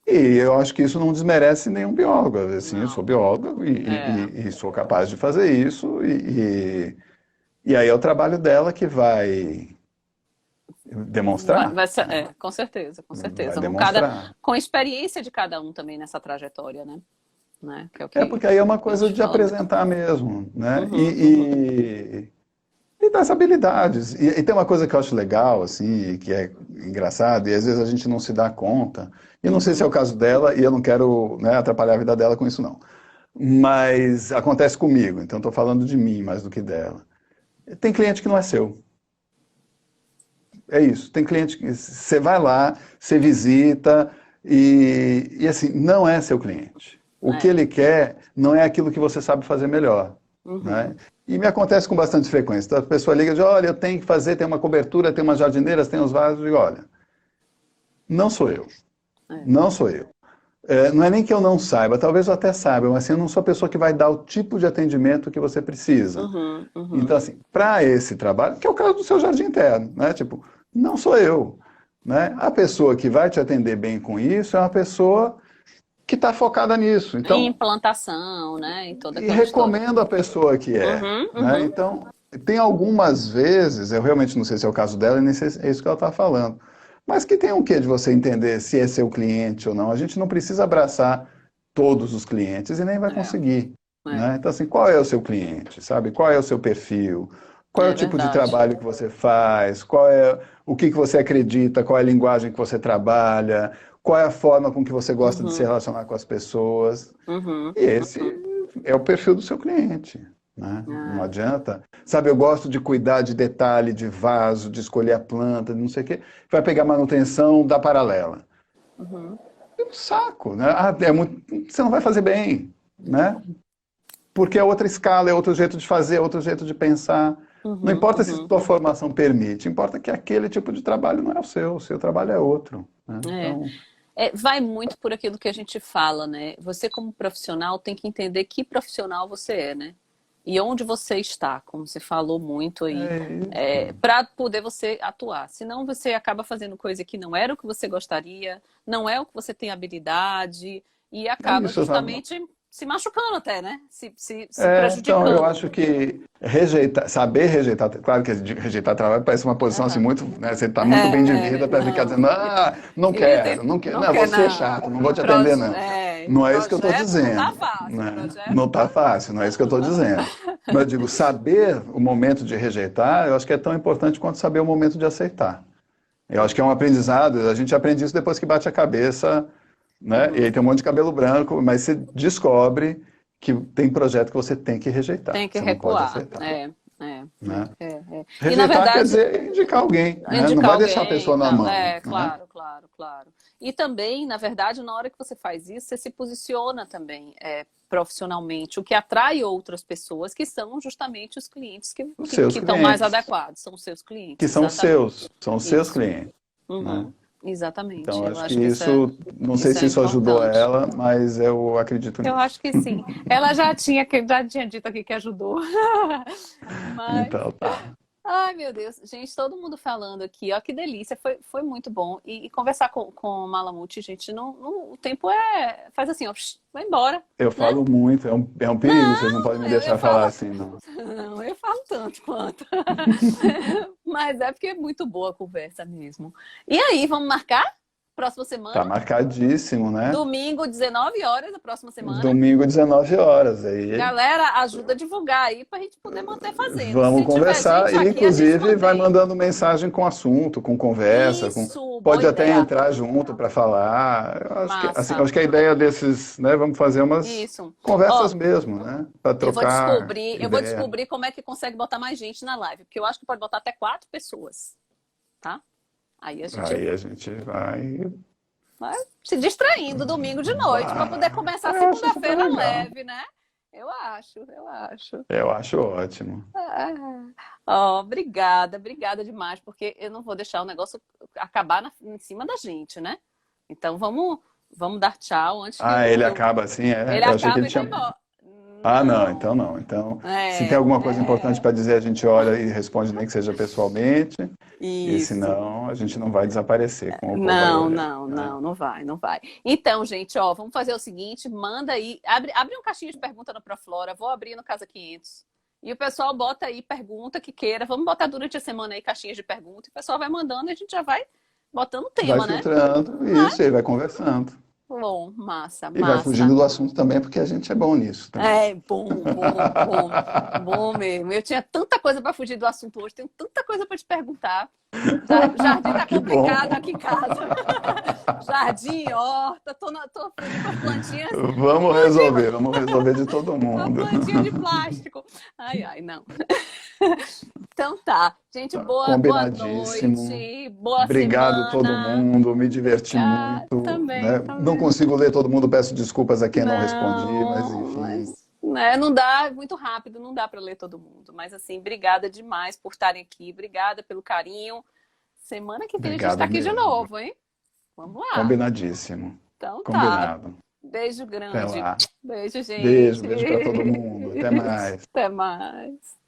Speaker 2: E eu acho que isso não desmerece nenhum biólogo. Assim, eu sou
Speaker 1: Não.
Speaker 2: biólogo
Speaker 1: É.
Speaker 2: e sou capaz de fazer isso, e aí é o trabalho dela que vai demonstrar, né?
Speaker 1: Com certeza, com
Speaker 2: Vai
Speaker 1: certeza.
Speaker 2: demonstrar.
Speaker 1: Com a experiência de cada um também nessa trajetória, né? Que é o
Speaker 2: Porque aí é uma
Speaker 1: que a
Speaker 2: coisa
Speaker 1: gente
Speaker 2: de
Speaker 1: fala muito.
Speaker 2: apresentar mesmo, né?
Speaker 1: Uhum, uhum.
Speaker 2: E das habilidades. E tem uma coisa que eu acho legal, assim, que é engraçado, e às vezes a gente não se dá conta. E eu não sei se é o
Speaker 1: Uhum.
Speaker 2: caso dela, e eu não quero, né, atrapalhar a vida dela com isso, não. Mas acontece comigo, então estou falando de mim mais do que dela. Tem cliente que não é seu. É isso. Tem cliente que você vai lá, você visita, e assim, não é seu cliente. O que
Speaker 1: É.
Speaker 2: ele quer não é aquilo que você sabe fazer melhor. Né?
Speaker 1: Uhum.
Speaker 2: E me acontece com bastante frequência. Então, a pessoa liga e diz, olha, eu tenho que fazer, tem uma cobertura, tem umas jardineiras, tem uns vasos, e olha, não sou eu.
Speaker 1: É.
Speaker 2: Não sou eu. Não é nem que eu não saiba, talvez eu até saiba, mas assim, eu não sou a pessoa que vai dar o tipo de atendimento que você precisa.
Speaker 1: Uhum,
Speaker 2: Então,
Speaker 1: uhum.
Speaker 2: assim, para esse trabalho, que é o caso do seu jardim interno, né? Tipo, não sou eu, né? A pessoa que vai te atender bem com isso é uma pessoa que está focada nisso.
Speaker 1: Em
Speaker 2: Então,
Speaker 1: implantação, né? Em toda
Speaker 2: e
Speaker 1: aquela história.
Speaker 2: recomendo a pessoa que é,
Speaker 1: Uhum,
Speaker 2: né?
Speaker 1: uhum.
Speaker 2: Então, tem algumas vezes, eu realmente não sei se é o caso dela, e nem sei se é isso que ela está falando, mas que tem um quê de você entender se é seu cliente ou não. A gente não precisa abraçar todos os clientes e nem vai
Speaker 1: É,
Speaker 2: conseguir,
Speaker 1: é.
Speaker 2: né? Então, assim, qual é o seu cliente, sabe? Qual é o seu perfil? Qual é o
Speaker 1: É
Speaker 2: tipo de
Speaker 1: verdade.
Speaker 2: trabalho que você faz? Qual é o que você acredita? Qual é a linguagem que você trabalha? Qual é a forma com que você gosta de se
Speaker 1: Uhum,
Speaker 2: relacionar com as pessoas?
Speaker 1: uhum,
Speaker 2: E esse
Speaker 1: uhum.
Speaker 2: é o perfil do seu cliente, né? Não
Speaker 1: É.
Speaker 2: adianta. Sabe, eu gosto de cuidar de detalhe, de vaso, de escolher a planta, de não sei o quê. Vai pegar manutenção da paralela.
Speaker 1: Uhum,
Speaker 2: É um saco, né? Você não vai fazer bem, né? Porque é outra escala, é outro jeito de fazer, é outro jeito de pensar. Não
Speaker 1: uhum,
Speaker 2: importa se
Speaker 1: uhum.
Speaker 2: sua formação permite, importa que aquele tipo de trabalho não é o seu trabalho é outro, né?
Speaker 1: É.
Speaker 2: Então,
Speaker 1: Vai muito por aquilo que a gente fala, né? Você, como profissional, tem que entender que profissional você é, né? E onde você está, como você falou muito aí,
Speaker 2: é isso.
Speaker 1: para poder você atuar. Senão você acaba fazendo coisa que não era o que você gostaria, não é o que você tem habilidade, e
Speaker 2: É
Speaker 1: acaba
Speaker 2: isso, sabe?
Speaker 1: justamente se machucando até, né? Se
Speaker 2: Então, eu
Speaker 1: prejudicando.
Speaker 2: acho que saber rejeitar, claro que rejeitar trabalho parece uma posição assim
Speaker 1: Aham.
Speaker 2: muito, né, você está muito bem de vida para ficar
Speaker 1: Não.
Speaker 2: dizendo, não quero, não quero,
Speaker 1: Não
Speaker 2: não,
Speaker 1: quer,
Speaker 2: você é
Speaker 1: não.
Speaker 2: chato, não vou te atender, não.
Speaker 1: Em
Speaker 2: Não é isso que eu estou
Speaker 1: projeto não tá
Speaker 2: dizendo,
Speaker 1: fácil.
Speaker 2: né?
Speaker 1: Projeto
Speaker 2: Não está
Speaker 1: tá.
Speaker 2: fácil, não é isso que eu estou dizendo. Mas eu digo, saber o momento de rejeitar, eu acho que é tão importante quanto saber o momento de aceitar. Eu acho que é um aprendizado, a gente aprende isso depois que bate a cabeça, né? E aí
Speaker 1: Uhum.
Speaker 2: tem um monte de cabelo branco, mas você descobre que tem projeto que você tem que rejeitar,
Speaker 1: Tem
Speaker 2: que
Speaker 1: que
Speaker 2: você não pode
Speaker 1: recuar.
Speaker 2: aceitar,
Speaker 1: É.
Speaker 2: né?
Speaker 1: E na
Speaker 2: Rejeitar quer
Speaker 1: verdade,
Speaker 2: dizer indicar alguém, né? Não
Speaker 1: indicar
Speaker 2: vai deixar a
Speaker 1: alguém e
Speaker 2: pessoa na
Speaker 1: tal.
Speaker 2: mão, né?
Speaker 1: Claro, claro, claro. E também, na verdade, na hora que você faz isso, você se posiciona também profissionalmente, o que atrai outras pessoas, que são justamente os clientes
Speaker 2: Os seus
Speaker 1: que estão mais
Speaker 2: clientes,
Speaker 1: adequados, são os seus
Speaker 2: que
Speaker 1: clientes, exatamente.
Speaker 2: são os seus
Speaker 1: Isso.
Speaker 2: clientes, né?
Speaker 1: Uhum. Exatamente.
Speaker 2: Então,
Speaker 1: Eu
Speaker 2: acho que
Speaker 1: acho que
Speaker 2: isso, não sei
Speaker 1: isso
Speaker 2: se
Speaker 1: é
Speaker 2: isso ajudou
Speaker 1: importante.
Speaker 2: ela, mas eu acredito
Speaker 1: Eu
Speaker 2: nisso.
Speaker 1: acho que sim. Ela já tinha dito aqui que ajudou. Mas
Speaker 2: Então, tá.
Speaker 1: ai, meu Deus. Gente, todo mundo falando aqui, ó, que delícia. Foi muito bom. E conversar com o Malamute, gente, o tempo faz assim, ó, vai embora,
Speaker 2: Eu
Speaker 1: né?
Speaker 2: falo muito, é um perigo, vocês não podem me
Speaker 1: Eu
Speaker 2: deixar falar assim, não.
Speaker 1: não, eu falo tanto quanto. Mas é porque é muito boa a conversa mesmo. E aí, vamos marcar? Próxima
Speaker 2: Tá
Speaker 1: semana?
Speaker 2: marcadíssimo, né?
Speaker 1: Domingo, 19 horas da próxima semana.
Speaker 2: Domingo, 19 horas. Aí
Speaker 1: Galera, ajuda a divulgar aí pra gente poder manter fazendo.
Speaker 2: vamos
Speaker 1: Se tiver
Speaker 2: conversar.
Speaker 1: gente
Speaker 2: E,
Speaker 1: aqui, a gente
Speaker 2: inclusive, vai
Speaker 1: mantém.
Speaker 2: mandando mensagem com assunto, com conversa.
Speaker 1: Isso, boa
Speaker 2: Pode até
Speaker 1: ideia.
Speaker 2: entrar junto para falar. Eu acho que, assim,
Speaker 1: Massa.
Speaker 2: acho que a ideia desses, né? Vamos fazer umas
Speaker 1: Isso.
Speaker 2: conversas
Speaker 1: Ó,
Speaker 2: mesmo, né? Para trocar
Speaker 1: eu vou
Speaker 2: ideia.
Speaker 1: descobrir como é que consegue botar mais gente na live, porque eu acho que pode botar até 4 pessoas, tá? Aí a gente
Speaker 2: Aí a gente
Speaker 1: vai se distraindo domingo de noite para poder começar
Speaker 2: eu acho super
Speaker 1: segunda-feira
Speaker 2: legal.
Speaker 1: leve, né? Eu acho, eu acho.
Speaker 2: Eu acho ótimo.
Speaker 1: Ó, obrigada, obrigada demais, porque eu não vou deixar o negócio acabar em cima da gente, né? Então vamos dar tchau antes que
Speaker 2: Ah, ele acaba assim,
Speaker 1: ele
Speaker 2: Eu achei que
Speaker 1: acaba
Speaker 2: ele
Speaker 1: e vai
Speaker 2: tinha.
Speaker 1: embora.
Speaker 2: Ah, não,
Speaker 1: Não,
Speaker 2: então não. Então, se tem
Speaker 1: é,
Speaker 2: alguma coisa importante
Speaker 1: é,
Speaker 2: para dizer, a gente olha e responde, nem que seja pessoalmente. E
Speaker 1: isso.
Speaker 2: senão, a gente não vai desaparecer, como o povo vai
Speaker 1: Não,
Speaker 2: olhar,
Speaker 1: não,
Speaker 2: né?
Speaker 1: não, não vai, não vai. Então, gente, ó, vamos fazer o seguinte, manda aí, abre um caixinha de pergunta no Proflora, vou abrir no Casa 500. E o pessoal bota aí pergunta que queira, vamos botar durante a semana aí caixinhas de pergunta, e o pessoal vai mandando e a gente já vai botando
Speaker 2: Vai
Speaker 1: tema, né?
Speaker 2: filtrando, isso, e aí vai conversando.
Speaker 1: Bom, massa,
Speaker 2: E vai fugindo
Speaker 1: massa.
Speaker 2: do assunto também, porque a gente é bom nisso também.
Speaker 1: É bom, bom, bom, bom mesmo. Eu tinha tanta coisa para fugir do assunto hoje, tenho tanta coisa para te perguntar. Jardim tá
Speaker 2: Que bom!
Speaker 1: complicado aqui em casa. Jardim, horta, tô fugindo com as plantinhas.
Speaker 2: Vamos resolver de todo
Speaker 1: Uma
Speaker 2: mundo.
Speaker 1: plantinha de plástico. Ai, ai, não. Então tá. Gente, boa
Speaker 2: Combinadíssimo.
Speaker 1: noite, boa
Speaker 2: Obrigado todo
Speaker 1: semana.
Speaker 2: mundo, me diverti
Speaker 1: Ah,
Speaker 2: muito,
Speaker 1: também,
Speaker 2: né? Não
Speaker 1: também.
Speaker 2: consigo ler todo mundo, peço desculpas a quem não respondi, mas
Speaker 1: Não,
Speaker 2: enfim,
Speaker 1: mas né, não dá, é muito rápido, não dá para ler todo mundo. Mas assim, obrigada demais por estarem aqui, obrigada pelo carinho. Semana que vem a gente está
Speaker 2: obrigado
Speaker 1: aqui de
Speaker 2: mesmo.
Speaker 1: novo, hein? Vamos lá.
Speaker 2: Combinadíssimo.
Speaker 1: Então tá.
Speaker 2: Combinado.
Speaker 1: Beijo
Speaker 2: Até
Speaker 1: grande.
Speaker 2: lá.
Speaker 1: Beijo,
Speaker 2: Beijo,
Speaker 1: gente.
Speaker 2: beijo para todo mundo. Até mais.
Speaker 1: Até mais.